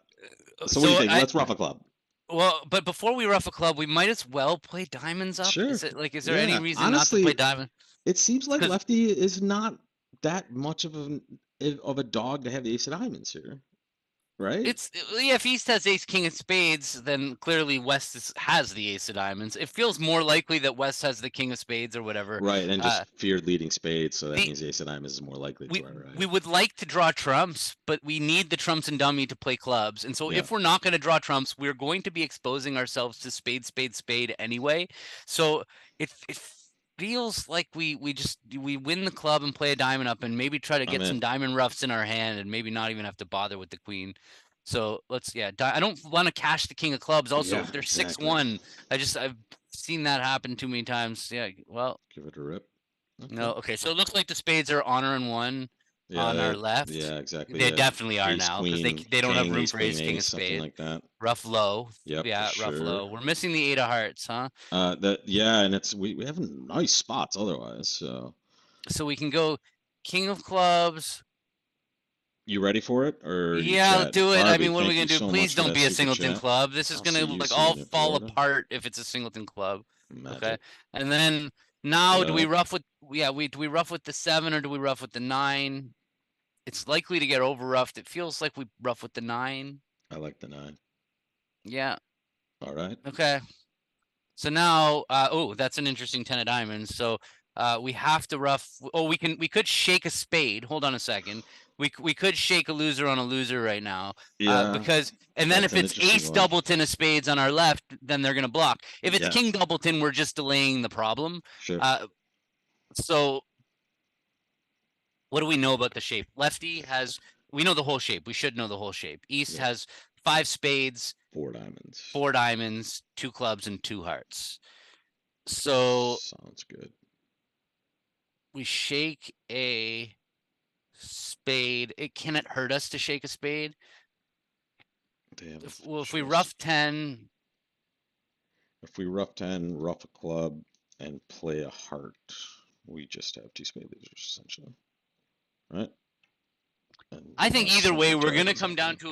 [SPEAKER 1] do you
[SPEAKER 2] so
[SPEAKER 1] think?
[SPEAKER 2] I
[SPEAKER 1] Let's rough a club.
[SPEAKER 2] well, but before we rough a club, we might as well play diamonds up.
[SPEAKER 1] Sure.
[SPEAKER 2] Is it like is there any
[SPEAKER 1] Yeah.
[SPEAKER 2] reason not to play
[SPEAKER 1] Honestly,
[SPEAKER 2] diamond?
[SPEAKER 1] it seems like
[SPEAKER 2] Because
[SPEAKER 1] lefty is not that much of a dog to have the ace of diamonds here, right?
[SPEAKER 2] it's yeah, if East has ace king of spades, then clearly West has the ace of diamonds. It feels more likely that West has the king of spades or whatever.
[SPEAKER 1] Right, and
[SPEAKER 2] Uh,
[SPEAKER 1] just feared leading spades, so that
[SPEAKER 2] the
[SPEAKER 1] means the ace of diamonds is more likely
[SPEAKER 2] we
[SPEAKER 1] to our right.
[SPEAKER 2] we would like to draw trumps, but we need the trumps and dummy to play clubs. And so
[SPEAKER 1] Yeah.
[SPEAKER 2] if we're not going to draw trumps, we're going to be exposing ourselves to spade, spade, spade anyway. So it feels like we win the club and play a diamond up and maybe try to
[SPEAKER 1] I'm
[SPEAKER 2] get some
[SPEAKER 1] in.
[SPEAKER 2] diamond roughs in our hand and maybe not even have to bother with the queen. So let's I don't want to cash the king of clubs. Also,
[SPEAKER 1] Yeah,
[SPEAKER 2] if they're
[SPEAKER 1] exactly.
[SPEAKER 2] 6-1, I've seen that happen too many times. Yeah, well,
[SPEAKER 1] Give it a rip.
[SPEAKER 2] no,
[SPEAKER 1] Okay.
[SPEAKER 2] okay. So it looks like the spades are honor and one
[SPEAKER 1] Yeah,
[SPEAKER 2] on our left.
[SPEAKER 1] yeah, exactly.
[SPEAKER 2] They
[SPEAKER 1] They have
[SPEAKER 2] definitely are
[SPEAKER 1] ace
[SPEAKER 2] now because
[SPEAKER 1] queen
[SPEAKER 2] they don't have
[SPEAKER 1] king,
[SPEAKER 2] room
[SPEAKER 1] ace
[SPEAKER 2] for
[SPEAKER 1] queen
[SPEAKER 2] ace king
[SPEAKER 1] ace,
[SPEAKER 2] of
[SPEAKER 1] something
[SPEAKER 2] spade.
[SPEAKER 1] like that.
[SPEAKER 2] Rough low.
[SPEAKER 1] Yep, for
[SPEAKER 2] Yeah, rough
[SPEAKER 1] sure.
[SPEAKER 2] low. We're missing the eight of hearts, huh?
[SPEAKER 1] Yeah, and we have nice spots otherwise. So
[SPEAKER 2] So we can go king of clubs.
[SPEAKER 1] you ready for it, or are you
[SPEAKER 2] Yeah, let's
[SPEAKER 1] chatting?
[SPEAKER 2] do it. I
[SPEAKER 1] Barbie,
[SPEAKER 2] mean, what are we
[SPEAKER 1] thank you
[SPEAKER 2] gonna do?
[SPEAKER 1] so
[SPEAKER 2] Please
[SPEAKER 1] much for
[SPEAKER 2] don't
[SPEAKER 1] that
[SPEAKER 2] be a
[SPEAKER 1] super
[SPEAKER 2] singleton
[SPEAKER 1] chat.
[SPEAKER 2] club. This is
[SPEAKER 1] I'll
[SPEAKER 2] gonna
[SPEAKER 1] see you
[SPEAKER 2] like
[SPEAKER 1] soon
[SPEAKER 2] all
[SPEAKER 1] in
[SPEAKER 2] fall
[SPEAKER 1] Florida.
[SPEAKER 2] apart if it's a singleton club. Okay.
[SPEAKER 1] Magic.
[SPEAKER 2] And then now do we
[SPEAKER 1] Yep,
[SPEAKER 2] rough with do we rough with the 7 or do we rough with the 9? It's likely to get over roughed. It feels like we rough with the 9.
[SPEAKER 1] I like the 9.
[SPEAKER 2] Yeah.
[SPEAKER 1] All right.
[SPEAKER 2] Okay. So now, oh, that's an interesting 10 of diamonds. So we have to rough. Oh, we could shake a spade. Hold on a second. We could shake a loser on a loser right now.
[SPEAKER 1] Yeah,
[SPEAKER 2] Because and then
[SPEAKER 1] that's
[SPEAKER 2] if
[SPEAKER 1] an
[SPEAKER 2] it's
[SPEAKER 1] interesting
[SPEAKER 2] ace
[SPEAKER 1] one.
[SPEAKER 2] doubleton of spades on our left, then they're gonna block. If it's
[SPEAKER 1] Yeah,
[SPEAKER 2] king doubleton, we're just delaying the problem.
[SPEAKER 1] sure.
[SPEAKER 2] So what do we know about the shape? Lefty has we know the whole shape. We should know the whole shape. East
[SPEAKER 1] Yep.
[SPEAKER 2] has 5 spades,
[SPEAKER 1] 4 diamonds.
[SPEAKER 2] 4 diamonds, 2 clubs, and 2 hearts. So
[SPEAKER 1] Sounds good.
[SPEAKER 2] we shake a spade. Can it hurt us to shake a spade?
[SPEAKER 1] They have
[SPEAKER 2] If we
[SPEAKER 1] just
[SPEAKER 2] rough 10,
[SPEAKER 1] if we rough 10, rough a club, and play a heart, we just have 2 spade losers essentially, right? And
[SPEAKER 2] I think
[SPEAKER 1] unless
[SPEAKER 2] either way
[SPEAKER 1] something
[SPEAKER 2] we're gonna
[SPEAKER 1] tragic
[SPEAKER 2] come down
[SPEAKER 1] happens.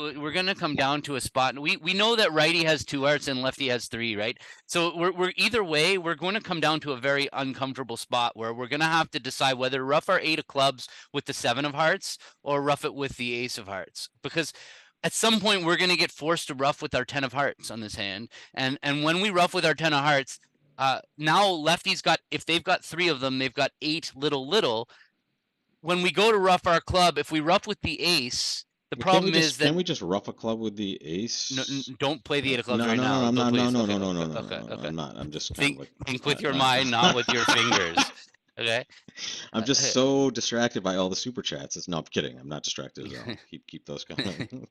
[SPEAKER 2] to a spot. We know that righty has 2 hearts and lefty has 3, right? So we're either way we're going to come down to a very uncomfortable spot where we're gonna have to decide whether to rough our 8 of clubs with the 7 of hearts or rough it with the ace of hearts because at some point we're going to get forced to rough with our 10 of hearts on this hand, and when we rough with our 10 of hearts, now lefty's got if they've got 3 of them, they've got 8 little. When we go to rough our club, if we rough with the ace, the
[SPEAKER 1] Well, can't we
[SPEAKER 2] problem is
[SPEAKER 1] just
[SPEAKER 2] that
[SPEAKER 1] can't we just rough a club with the
[SPEAKER 2] no,
[SPEAKER 1] ace?
[SPEAKER 2] don't play the 8 of clubs
[SPEAKER 1] No,
[SPEAKER 2] right
[SPEAKER 1] no, no,
[SPEAKER 2] now.
[SPEAKER 1] no, I'm
[SPEAKER 2] Don't
[SPEAKER 1] not.
[SPEAKER 2] play
[SPEAKER 1] No,
[SPEAKER 2] this.
[SPEAKER 1] no,
[SPEAKER 2] Okay,
[SPEAKER 1] no, no, no,
[SPEAKER 2] okay,
[SPEAKER 1] no,
[SPEAKER 2] okay,
[SPEAKER 1] no, no.
[SPEAKER 2] okay.
[SPEAKER 1] I'm not. I'm just kind of
[SPEAKER 2] Think
[SPEAKER 1] like
[SPEAKER 2] think with your
[SPEAKER 1] no.
[SPEAKER 2] mind, not with your fingers. Okay.
[SPEAKER 1] I'm just so distracted by all the super chats. It's no, I'm kidding. I'm not distracted at all. Keep those coming.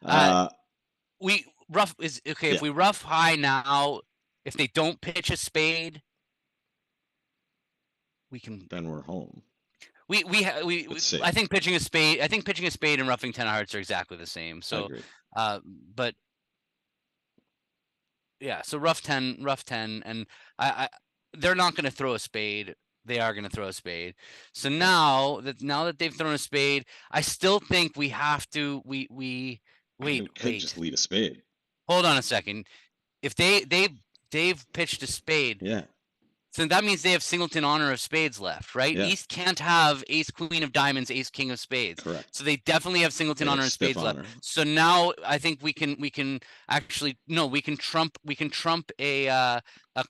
[SPEAKER 2] uh,
[SPEAKER 1] uh,
[SPEAKER 2] we rough is okay. If
[SPEAKER 1] yeah.
[SPEAKER 2] we rough high now, if they don't pitch a spade, we can.
[SPEAKER 1] Then we're home. It's
[SPEAKER 2] I
[SPEAKER 1] safe.
[SPEAKER 2] think pitching a spade. I think pitching a spade and roughing 10 of hearts are exactly the same.
[SPEAKER 1] I
[SPEAKER 2] So,
[SPEAKER 1] agree.
[SPEAKER 2] but yeah, so rough 10, and I they're not going to throw a spade. They are going to throw a spade. So
[SPEAKER 1] Okay.
[SPEAKER 2] now that they've thrown a spade, I still think we have to
[SPEAKER 1] I mean, we could
[SPEAKER 2] wait.
[SPEAKER 1] just lead a spade.
[SPEAKER 2] Hold on a second. If they've pitched a spade,
[SPEAKER 1] Yeah.
[SPEAKER 2] so that means they have singleton honor of spades left, right?
[SPEAKER 1] Yeah.
[SPEAKER 2] East can't have ace queen of diamonds, ace king of spades.
[SPEAKER 1] Correct.
[SPEAKER 2] So they definitely have singleton
[SPEAKER 1] They have
[SPEAKER 2] honor of
[SPEAKER 1] stiff
[SPEAKER 2] spades left.
[SPEAKER 1] honor.
[SPEAKER 2] So now I think we can actually no, we can trump a
[SPEAKER 1] A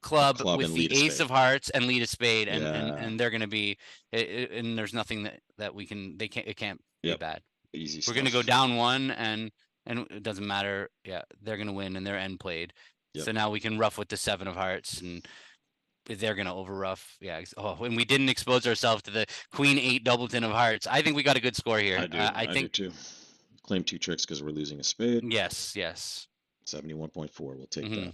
[SPEAKER 2] club
[SPEAKER 1] club
[SPEAKER 2] with
[SPEAKER 1] and
[SPEAKER 2] the
[SPEAKER 1] lead a
[SPEAKER 2] ace
[SPEAKER 1] spade.
[SPEAKER 2] of hearts and lead a spade,
[SPEAKER 1] Yeah.
[SPEAKER 2] and they're gonna be and there's nothing that we can they can't it can't be
[SPEAKER 1] Yep.
[SPEAKER 2] bad.
[SPEAKER 1] Easy
[SPEAKER 2] We're gonna go
[SPEAKER 1] stuff.
[SPEAKER 2] down one and it doesn't matter. Yeah, they're gonna win and their end played.
[SPEAKER 1] Yep.
[SPEAKER 2] So now we can rough with the 7 of hearts and they're gonna over rough. Yeah. Oh, and we didn't expose ourselves to the queen 8 doubleton of hearts. I think we got a good score here.
[SPEAKER 1] I do.
[SPEAKER 2] I
[SPEAKER 1] I do
[SPEAKER 2] think
[SPEAKER 1] too. Claim 2 tricks because we're losing a spade.
[SPEAKER 2] yes.
[SPEAKER 1] 71.4. We'll take
[SPEAKER 2] Hmm.
[SPEAKER 1] that.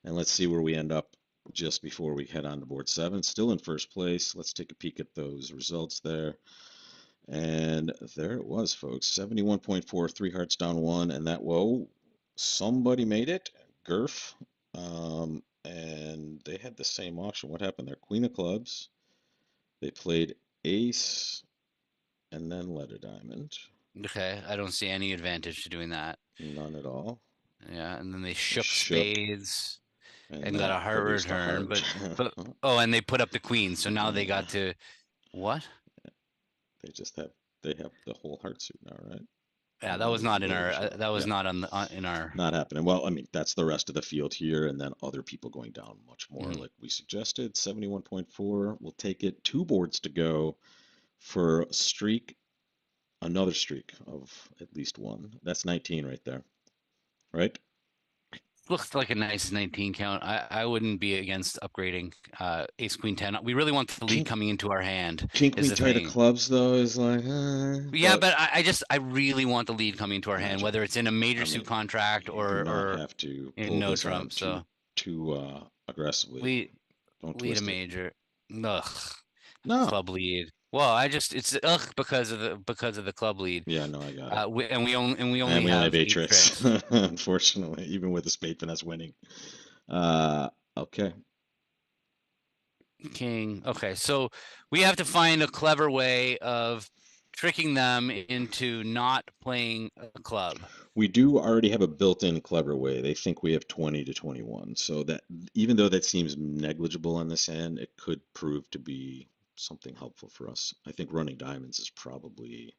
[SPEAKER 1] And let's see where we end up just before we head on to board 7. Still in first place. Let's take a peek at those results there. And there it was, folks. 71.4, 3 hearts down 1. And that, whoa, somebody made it. Gurf. And they had the same auction. What happened there? Queen of clubs. They played ace and then led a diamond.
[SPEAKER 2] Okay. I don't see any advantage to doing that.
[SPEAKER 1] None at all.
[SPEAKER 2] Yeah. And then they
[SPEAKER 1] They
[SPEAKER 2] shook
[SPEAKER 1] shook,
[SPEAKER 2] spades
[SPEAKER 1] and
[SPEAKER 2] and got a
[SPEAKER 1] that
[SPEAKER 2] heart
[SPEAKER 1] produced a
[SPEAKER 2] return.
[SPEAKER 1] heart.
[SPEAKER 2] But oh, and they put up the queen. So now they
[SPEAKER 1] Yeah,
[SPEAKER 2] got to what?
[SPEAKER 1] they just have they have the whole heart suit now, right?
[SPEAKER 2] Yeah,
[SPEAKER 1] And
[SPEAKER 2] that
[SPEAKER 1] then
[SPEAKER 2] was
[SPEAKER 1] we
[SPEAKER 2] not
[SPEAKER 1] can
[SPEAKER 2] in
[SPEAKER 1] go to the
[SPEAKER 2] our.
[SPEAKER 1] show.
[SPEAKER 2] That was
[SPEAKER 1] Yeah,
[SPEAKER 2] not on the in our.
[SPEAKER 1] not happening. Well, I mean, that's the rest of the field here, and then other people going down much more,
[SPEAKER 2] Mhm.
[SPEAKER 1] like we suggested. 71.4. We'll take it. 2 boards to go for a streak, another streak of at least one. That's 19 right there, right?
[SPEAKER 2] looks like a nice 19 count. I wouldn't be against upgrading ace queen 10. We really want the lead
[SPEAKER 1] King
[SPEAKER 2] coming into our hand
[SPEAKER 1] King
[SPEAKER 2] is
[SPEAKER 1] Queen
[SPEAKER 2] the
[SPEAKER 1] tight of
[SPEAKER 2] thing.
[SPEAKER 1] clubs though is like,
[SPEAKER 2] Yeah,
[SPEAKER 1] but
[SPEAKER 2] but I really want the lead coming into our hand,
[SPEAKER 1] Magic.
[SPEAKER 2] whether it's in a major
[SPEAKER 1] I
[SPEAKER 2] suit
[SPEAKER 1] mean,
[SPEAKER 2] contract
[SPEAKER 1] you do not
[SPEAKER 2] or
[SPEAKER 1] have to
[SPEAKER 2] in
[SPEAKER 1] pull
[SPEAKER 2] no
[SPEAKER 1] this
[SPEAKER 2] trump.
[SPEAKER 1] out
[SPEAKER 2] So
[SPEAKER 1] too aggressively.
[SPEAKER 2] lead
[SPEAKER 1] Don't
[SPEAKER 2] lead a
[SPEAKER 1] twist it.
[SPEAKER 2] major. Ugh,
[SPEAKER 1] No.
[SPEAKER 2] club lead. Well, it's ugh because of the club lead.
[SPEAKER 1] Yeah, no, I got it.
[SPEAKER 2] We
[SPEAKER 1] And
[SPEAKER 2] only
[SPEAKER 1] we only have
[SPEAKER 2] have
[SPEAKER 1] eight
[SPEAKER 2] eight
[SPEAKER 1] tricks,
[SPEAKER 2] tricks.
[SPEAKER 1] unfortunately, even with the spade finesse winning. Okay.
[SPEAKER 2] King. Okay, so we have to find a clever way of tricking them into not playing a club.
[SPEAKER 1] We do already have a built-in clever way. They think we have 20 to 21. So that even though that seems negligible on this hand, it could prove to be something helpful for us. I think running diamonds is probably,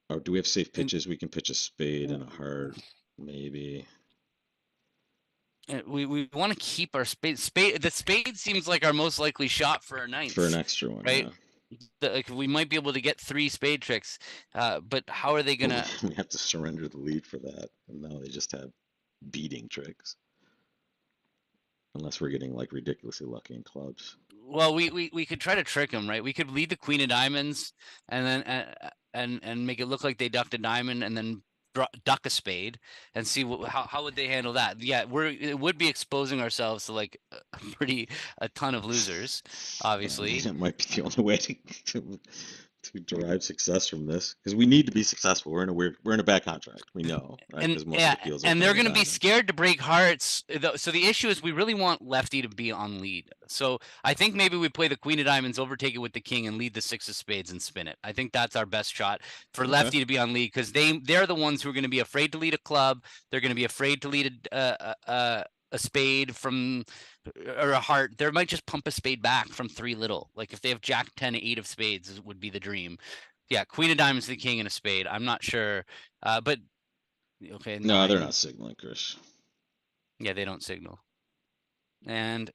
[SPEAKER 1] or do we have safe
[SPEAKER 2] And
[SPEAKER 1] pitches? We can pitch a spade and a heart, maybe.
[SPEAKER 2] we want to keep our spade. The spade seems like our most likely shot for a
[SPEAKER 1] For an
[SPEAKER 2] ninth,
[SPEAKER 1] extra one,
[SPEAKER 2] right?
[SPEAKER 1] yeah.
[SPEAKER 2] Like, we might be able to get 3 spade tricks, but how are they gonna?
[SPEAKER 1] We have to surrender the lead for that. And now they just have beating tricks. Unless we're getting like ridiculously lucky in clubs.
[SPEAKER 2] Well, we could try to trick them, right? We could lead the queen of diamonds, and then and make it look like they ducked a diamond, and then duck a spade, and see how would they handle that? Yeah, it would be exposing ourselves to like a ton of losers,
[SPEAKER 1] I mean,
[SPEAKER 2] obviously.
[SPEAKER 1] it might be the only way to derive success from this because we need to be successful. We're in a bad contract. We know, right?
[SPEAKER 2] And
[SPEAKER 1] Because most of
[SPEAKER 2] yeah,
[SPEAKER 1] the fields are
[SPEAKER 2] and they're
[SPEAKER 1] playing a
[SPEAKER 2] going to be
[SPEAKER 1] diamond.
[SPEAKER 2] scared to break hearts. So the issue is we really want lefty to be on lead. So I think maybe we play the queen of diamonds, overtake it with the king, and lead the 6 of spades and spin it. I think that's our best shot for
[SPEAKER 1] Okay.
[SPEAKER 2] lefty to be on lead because they're the ones who are going to be afraid to lead a club. They're going to be afraid to lead a spade from or a heart. They might just pump a spade back from 3 little. Like if they have jack 10 8 of spades would be the dream. Yeah, queen of diamonds, the king, and a spade. I'm not sure, but okay,
[SPEAKER 1] No, they're not
[SPEAKER 2] 9.
[SPEAKER 1] signaling, Chris.
[SPEAKER 2] Yeah, they don't signal. And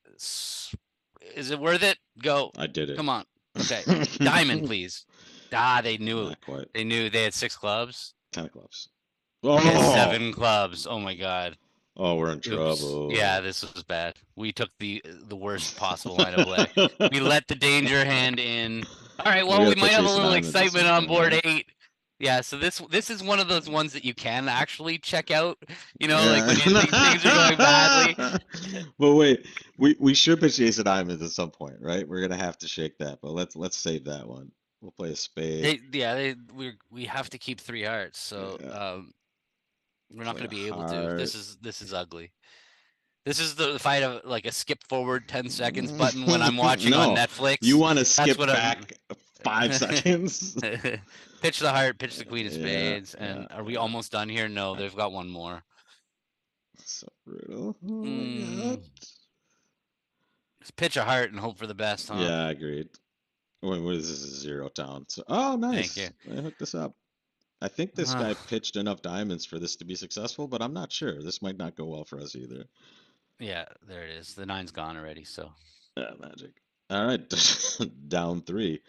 [SPEAKER 2] is it worth it? Go.
[SPEAKER 1] I did it.
[SPEAKER 2] Come on. Okay. Diamond, please. Ah, they knew.
[SPEAKER 1] Not quite.
[SPEAKER 2] They knew they had 6 clubs.
[SPEAKER 1] 10 of clubs.
[SPEAKER 2] We had
[SPEAKER 1] Oh,
[SPEAKER 2] 7 clubs. Oh my god.
[SPEAKER 1] oh, we're in
[SPEAKER 2] Oops. Yeah,
[SPEAKER 1] trouble.
[SPEAKER 2] this was bad. We took the worst possible line of play. We let the danger hand in. All right,
[SPEAKER 1] We
[SPEAKER 2] well,
[SPEAKER 1] got
[SPEAKER 2] we
[SPEAKER 1] to
[SPEAKER 2] might
[SPEAKER 1] pitch
[SPEAKER 2] have a
[SPEAKER 1] ace of
[SPEAKER 2] little
[SPEAKER 1] diamonds at
[SPEAKER 2] excitement
[SPEAKER 1] some
[SPEAKER 2] on
[SPEAKER 1] point,
[SPEAKER 2] board
[SPEAKER 1] right?
[SPEAKER 2] 8. Yeah, so this is one of those ones that you can actually check out, like
[SPEAKER 1] Yeah.
[SPEAKER 2] when things are going badly.
[SPEAKER 1] But wait, we should pitch ace of diamonds at some point, right? We're gonna have to shake that, but let's save that one. We'll play a spade.
[SPEAKER 2] We have to keep 3 hearts, so
[SPEAKER 1] Yeah,
[SPEAKER 2] we're not
[SPEAKER 1] play
[SPEAKER 2] going
[SPEAKER 1] a
[SPEAKER 2] to be able to.
[SPEAKER 1] heart.
[SPEAKER 2] This is ugly. This is the fight of like a skip forward 10 seconds button when I'm watching on
[SPEAKER 1] No, you
[SPEAKER 2] Netflix.
[SPEAKER 1] want to
[SPEAKER 2] That's what
[SPEAKER 1] skip
[SPEAKER 2] I'm.
[SPEAKER 1] back 5 seconds?
[SPEAKER 2] Pitch the heart, pitch the queen of
[SPEAKER 1] Yeah,
[SPEAKER 2] spades,
[SPEAKER 1] yeah,
[SPEAKER 2] and are we
[SPEAKER 1] yeah.
[SPEAKER 2] almost done here? No,
[SPEAKER 1] I,
[SPEAKER 2] they've got one more.
[SPEAKER 1] so brutal. Oh my god.
[SPEAKER 2] Mm, just pitch a heart and hope for the best, huh?
[SPEAKER 1] Yeah, agreed. Wait, what is this? A zero town. So, oh,
[SPEAKER 2] Thank you.
[SPEAKER 1] nice. I hooked this up. I think this guy pitched enough diamonds for this to be successful, but I'm not sure. This might not go well for us either.
[SPEAKER 2] Yeah, there it is. The 9's gone already, so.
[SPEAKER 1] Yeah, magic. All right, down 3.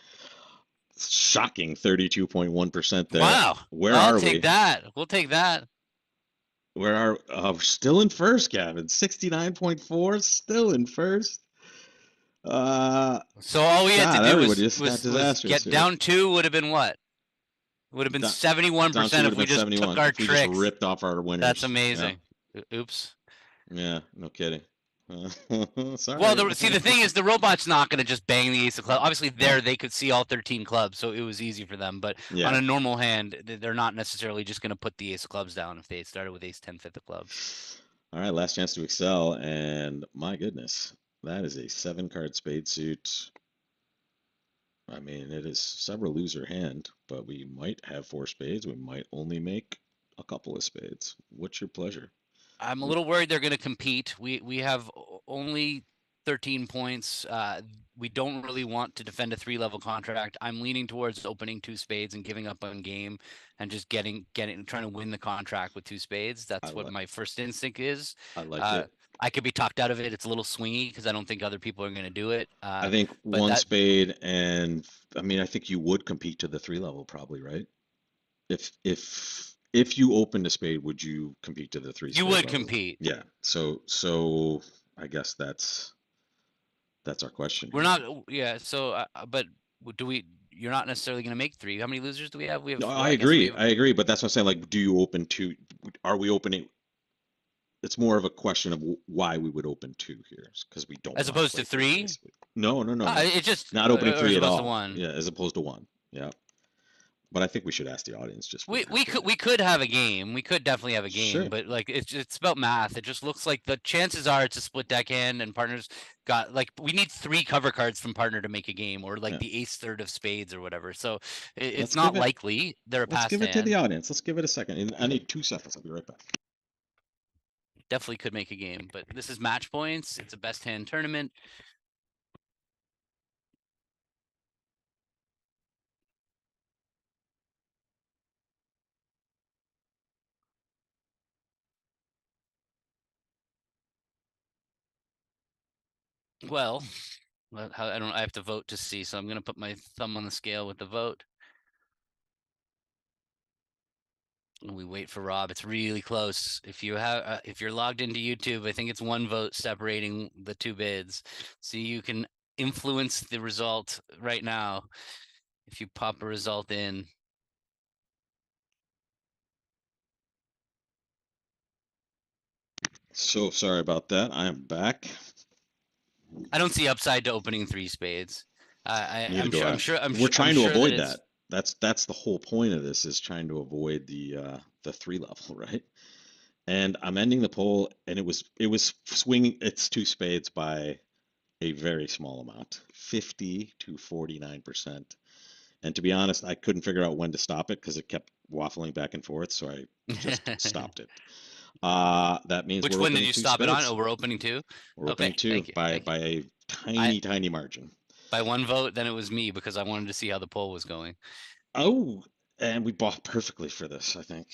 [SPEAKER 1] Shocking 32.1% there.
[SPEAKER 2] Wow.
[SPEAKER 1] Where
[SPEAKER 2] I'll
[SPEAKER 1] are
[SPEAKER 2] take
[SPEAKER 1] we?
[SPEAKER 2] that. We'll take that.
[SPEAKER 1] Where are we're still in first, Gavin? 69.4, still in first. Uh,
[SPEAKER 2] So all we had to
[SPEAKER 1] God,
[SPEAKER 2] do
[SPEAKER 1] everybody just got
[SPEAKER 2] was
[SPEAKER 1] disastrous
[SPEAKER 2] get
[SPEAKER 1] here.
[SPEAKER 2] down 2 would have been what? Would have been
[SPEAKER 1] Down, down 2
[SPEAKER 2] 71%
[SPEAKER 1] would
[SPEAKER 2] if
[SPEAKER 1] have
[SPEAKER 2] we
[SPEAKER 1] been
[SPEAKER 2] just took
[SPEAKER 1] 71
[SPEAKER 2] our
[SPEAKER 1] if we just
[SPEAKER 2] tricks.
[SPEAKER 1] ripped off our
[SPEAKER 2] That's
[SPEAKER 1] winners. Yeah,
[SPEAKER 2] amazing. Oops.
[SPEAKER 1] yeah, no kidding.
[SPEAKER 2] Well,
[SPEAKER 1] Sorry.
[SPEAKER 2] see, the thing is, the robot's not going to just bang the ace of clubs. Obviously, they could see all 13 clubs, so it was easy for them. But on
[SPEAKER 1] Yeah.
[SPEAKER 2] a normal hand, they're not necessarily just going to put the ace of clubs down if they started with ace 10 fifth of clubs.
[SPEAKER 1] All right, last chance to excel, and my goodness, that is a 7-card spade suit. I mean, it is several loser hand, but we might have 4 spades. We might only make a couple of spades. What's your pleasure?
[SPEAKER 2] I'm a little worried they're going to compete. We have only 13 points. We don't really want to defend a 3-level contract. I'm leaning towards opening 2 spades and giving up on game and just trying to win the contract with 2 spades.
[SPEAKER 1] I
[SPEAKER 2] That's what
[SPEAKER 1] like
[SPEAKER 2] my first instinct is.
[SPEAKER 1] I like
[SPEAKER 2] Uh,
[SPEAKER 1] it.
[SPEAKER 2] I could be talked out of it. It's a little swingy because I don't think other people are going to do it.
[SPEAKER 1] I think
[SPEAKER 2] But
[SPEAKER 1] one spade, and I mean, I think you would compete to the 3 level probably, right? If if you opened a spade, would you compete to the three
[SPEAKER 2] You
[SPEAKER 1] spade
[SPEAKER 2] would
[SPEAKER 1] level?
[SPEAKER 2] compete.
[SPEAKER 1] Yeah. So I guess that's our question
[SPEAKER 2] We're
[SPEAKER 1] here.
[SPEAKER 2] not. Yeah. So, but do we? You're not necessarily going to make three. How many losers do we have? We have.
[SPEAKER 1] No,
[SPEAKER 2] Well,
[SPEAKER 1] I
[SPEAKER 2] I guess we
[SPEAKER 1] agree.
[SPEAKER 2] have.
[SPEAKER 1] I agree. But that's what I'm saying. Like, do you open two? Are we opening? It's more of a question of why we would open two here, because we don't
[SPEAKER 2] As
[SPEAKER 1] want to
[SPEAKER 2] opposed to
[SPEAKER 1] play three,
[SPEAKER 2] three.
[SPEAKER 1] basically. No, no, no, no.
[SPEAKER 2] It just
[SPEAKER 1] Not opening
[SPEAKER 2] or as
[SPEAKER 1] three at
[SPEAKER 2] opposed to
[SPEAKER 1] all.
[SPEAKER 2] one.
[SPEAKER 1] Yeah, as opposed to one. Yeah. But I think we should ask the audience just for
[SPEAKER 2] We could have a game. We could definitely have a game,
[SPEAKER 1] Sure.
[SPEAKER 2] but like it's about math. It just looks like the chances are it's a split deck hand, and partners got like we need three cover cards from partner to make a game, or like
[SPEAKER 1] Yeah.
[SPEAKER 2] the ace third of spades or whatever. So it's
[SPEAKER 1] Let's
[SPEAKER 2] not
[SPEAKER 1] give it.
[SPEAKER 2] likely they're a
[SPEAKER 1] Let's
[SPEAKER 2] passed
[SPEAKER 1] give it to the
[SPEAKER 2] hand.
[SPEAKER 1] audience. Let's give it a second. I need 2 seconds. I'll be right back.
[SPEAKER 2] Definitely could make a game, but this is match points. It's a best hand tournament. Well, I don't. I have to vote to see, so I'm gonna put my thumb on the scale with the vote. And we wait for Rob. It's really close. If you're logged into YouTube, I think it's one vote separating the two bids, so you can influence the result right now. If you pop a result in,
[SPEAKER 1] So sorry about that. I am back.
[SPEAKER 2] I don't see upside to opening three spades.
[SPEAKER 1] Neither do I.
[SPEAKER 2] I'm
[SPEAKER 1] We're
[SPEAKER 2] I'm
[SPEAKER 1] trying to
[SPEAKER 2] sure that
[SPEAKER 1] avoid
[SPEAKER 2] it's.
[SPEAKER 1] that. That's the whole point of this, is trying to avoid the three level, right? And I'm ending the poll, and it was swinging its two spades by a very small amount, 50 to 49%. And to be honest, I couldn't figure out when to stop it because it kept waffling back and forth, so I just stopped it. That means
[SPEAKER 2] Which
[SPEAKER 1] we're
[SPEAKER 2] one did
[SPEAKER 1] opening
[SPEAKER 2] you
[SPEAKER 1] two
[SPEAKER 2] stop it on?
[SPEAKER 1] spades.
[SPEAKER 2] Oh, we're opening two.
[SPEAKER 1] We're
[SPEAKER 2] Okay,
[SPEAKER 1] opening two
[SPEAKER 2] thank you,
[SPEAKER 1] by
[SPEAKER 2] thank you.
[SPEAKER 1] by a
[SPEAKER 2] I
[SPEAKER 1] tiny margin.
[SPEAKER 2] by one vote, then it was me because I wanted to see how the poll was going.
[SPEAKER 1] Oh, and we bought perfectly for this, I think.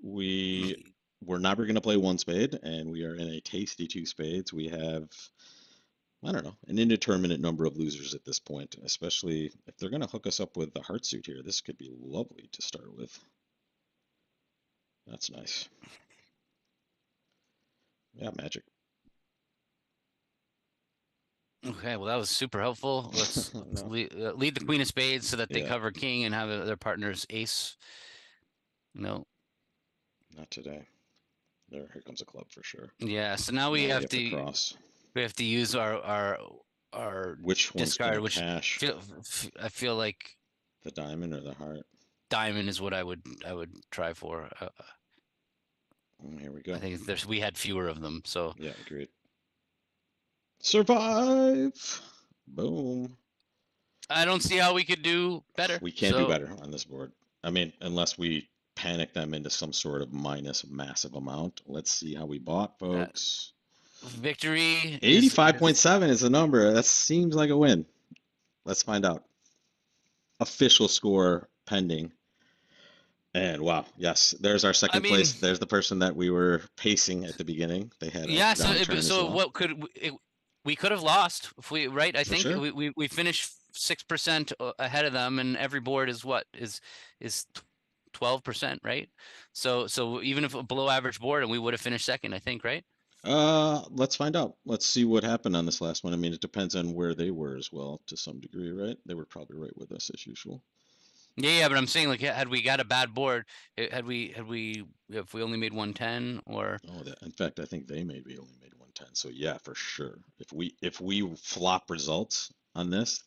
[SPEAKER 1] We we're never going to play one spade, and we are in a tasty two spades. We have, I don't know, an indeterminate number of losers at this point, especially if they're going to hook us up with the heart suit here. This could be lovely to start with. That's nice. Yeah, magic.
[SPEAKER 2] Okay, well that was super helpful. Let's
[SPEAKER 1] No,
[SPEAKER 2] lead the queen of spades so that they
[SPEAKER 1] yeah,
[SPEAKER 2] cover king and have their partner's ace. No,
[SPEAKER 1] not today. Here comes a club for sure.
[SPEAKER 2] yeah. So now
[SPEAKER 1] Now we have to cross.
[SPEAKER 2] we have to use our
[SPEAKER 1] Which one's going
[SPEAKER 2] discard,
[SPEAKER 1] to
[SPEAKER 2] which
[SPEAKER 1] cash?
[SPEAKER 2] I feel like
[SPEAKER 1] The diamond or the heart?
[SPEAKER 2] diamond is what I would try for.
[SPEAKER 1] Here we
[SPEAKER 2] I
[SPEAKER 1] go.
[SPEAKER 2] think we had fewer of them, so
[SPEAKER 1] Yeah, agreed. Survive! Boom.
[SPEAKER 2] I don't see how we could do better.
[SPEAKER 1] We can't do
[SPEAKER 2] So
[SPEAKER 1] better on this board. I mean, unless we panic them into some sort of minus massive amount. Let's see how we bought, folks.
[SPEAKER 2] victory is
[SPEAKER 1] 85.7 is the number. That seems like a win. Let's find out. Official score pending. And wow, yes, there's our
[SPEAKER 2] I
[SPEAKER 1] second
[SPEAKER 2] mean,
[SPEAKER 1] place. There's the person that we were pacing at the beginning. They had a
[SPEAKER 2] yeah.
[SPEAKER 1] downturn as
[SPEAKER 2] So
[SPEAKER 1] well.
[SPEAKER 2] what we could have lost if we right? I
[SPEAKER 1] For
[SPEAKER 2] think
[SPEAKER 1] sure.
[SPEAKER 2] we finished 6% ahead of them, and every board is what is 12%, right? So even if a below average board, and we would have finished second, I think, right?
[SPEAKER 1] Let's find out. Let's see what happened on this last one. I mean, it depends on where they were as well, to some degree, right? They were probably right with us as usual.
[SPEAKER 2] Yeah, but I'm saying like had we got a bad board, if we only made 110 or
[SPEAKER 1] Oh, in fact, I think they maybe only made 110. So yeah, for sure. If we flop results on this,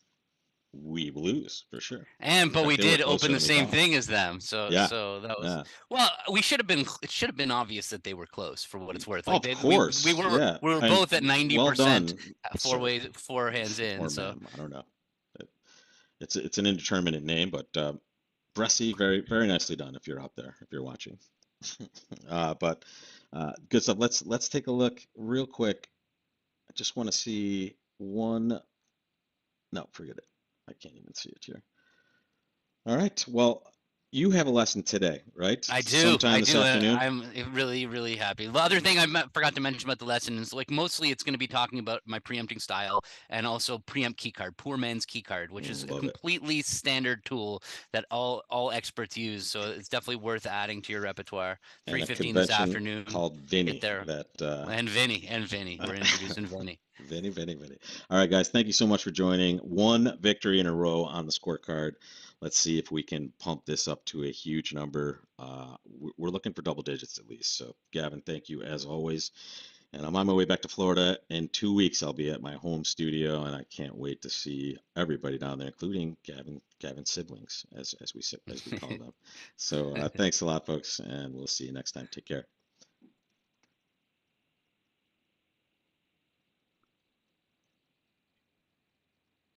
[SPEAKER 1] we lose for sure.
[SPEAKER 2] but
[SPEAKER 1] In fact,
[SPEAKER 2] we
[SPEAKER 1] they were
[SPEAKER 2] did
[SPEAKER 1] closer
[SPEAKER 2] open the
[SPEAKER 1] than we
[SPEAKER 2] same
[SPEAKER 1] thought.
[SPEAKER 2] thing as them. So
[SPEAKER 1] Yeah,
[SPEAKER 2] that was
[SPEAKER 1] yeah.
[SPEAKER 2] well, we should have been it should have been obvious that they were close for what it's worth. Like
[SPEAKER 1] Of
[SPEAKER 2] they
[SPEAKER 1] course, yeah.
[SPEAKER 2] we were
[SPEAKER 1] And
[SPEAKER 2] both at
[SPEAKER 1] well
[SPEAKER 2] 90%
[SPEAKER 1] done, sir,
[SPEAKER 2] four hands in.
[SPEAKER 1] or
[SPEAKER 2] So
[SPEAKER 1] ma'am. I don't know. It's an indeterminate name, but Bressy, very very nicely done. If you're out there, if you're watching, but good stuff. Let's take a look real quick. I just want to see one. No, forget it. I can't even see it here. All right. Well, You have a lesson today, right?
[SPEAKER 2] I do,
[SPEAKER 1] Sometime
[SPEAKER 2] I
[SPEAKER 1] this
[SPEAKER 2] do, and
[SPEAKER 1] afternoon.
[SPEAKER 2] I'm really, really happy. The other thing forgot to mention about the lesson is like mostly it's going to be talking about my preempting style and also preempt key card, poor man's key card, which is a
[SPEAKER 1] Love it.
[SPEAKER 2] completely standard tool that all experts use. So it's definitely worth adding to your repertoire.
[SPEAKER 1] And a
[SPEAKER 2] 3:15 this
[SPEAKER 1] convention
[SPEAKER 2] afternoon.
[SPEAKER 1] called
[SPEAKER 2] Get
[SPEAKER 1] Vinny
[SPEAKER 2] there.
[SPEAKER 1] that
[SPEAKER 2] And Vinny. We're introducing Vinny.
[SPEAKER 1] Vinny, Vinny, Vinny. All right, guys, thank you so much for joining. One victory in a row on the scorecard. Let's see if we can pump this up to a huge number. We're looking for double digits at least. So, Gavin, thank you as always. And I'm on my way back to Florida. In 2 weeks, I'll be at my home studio, and I can't wait to see everybody down there, including Gavin's siblings, as we call them. So, thanks a lot, folks, and we'll see you next time. Take care.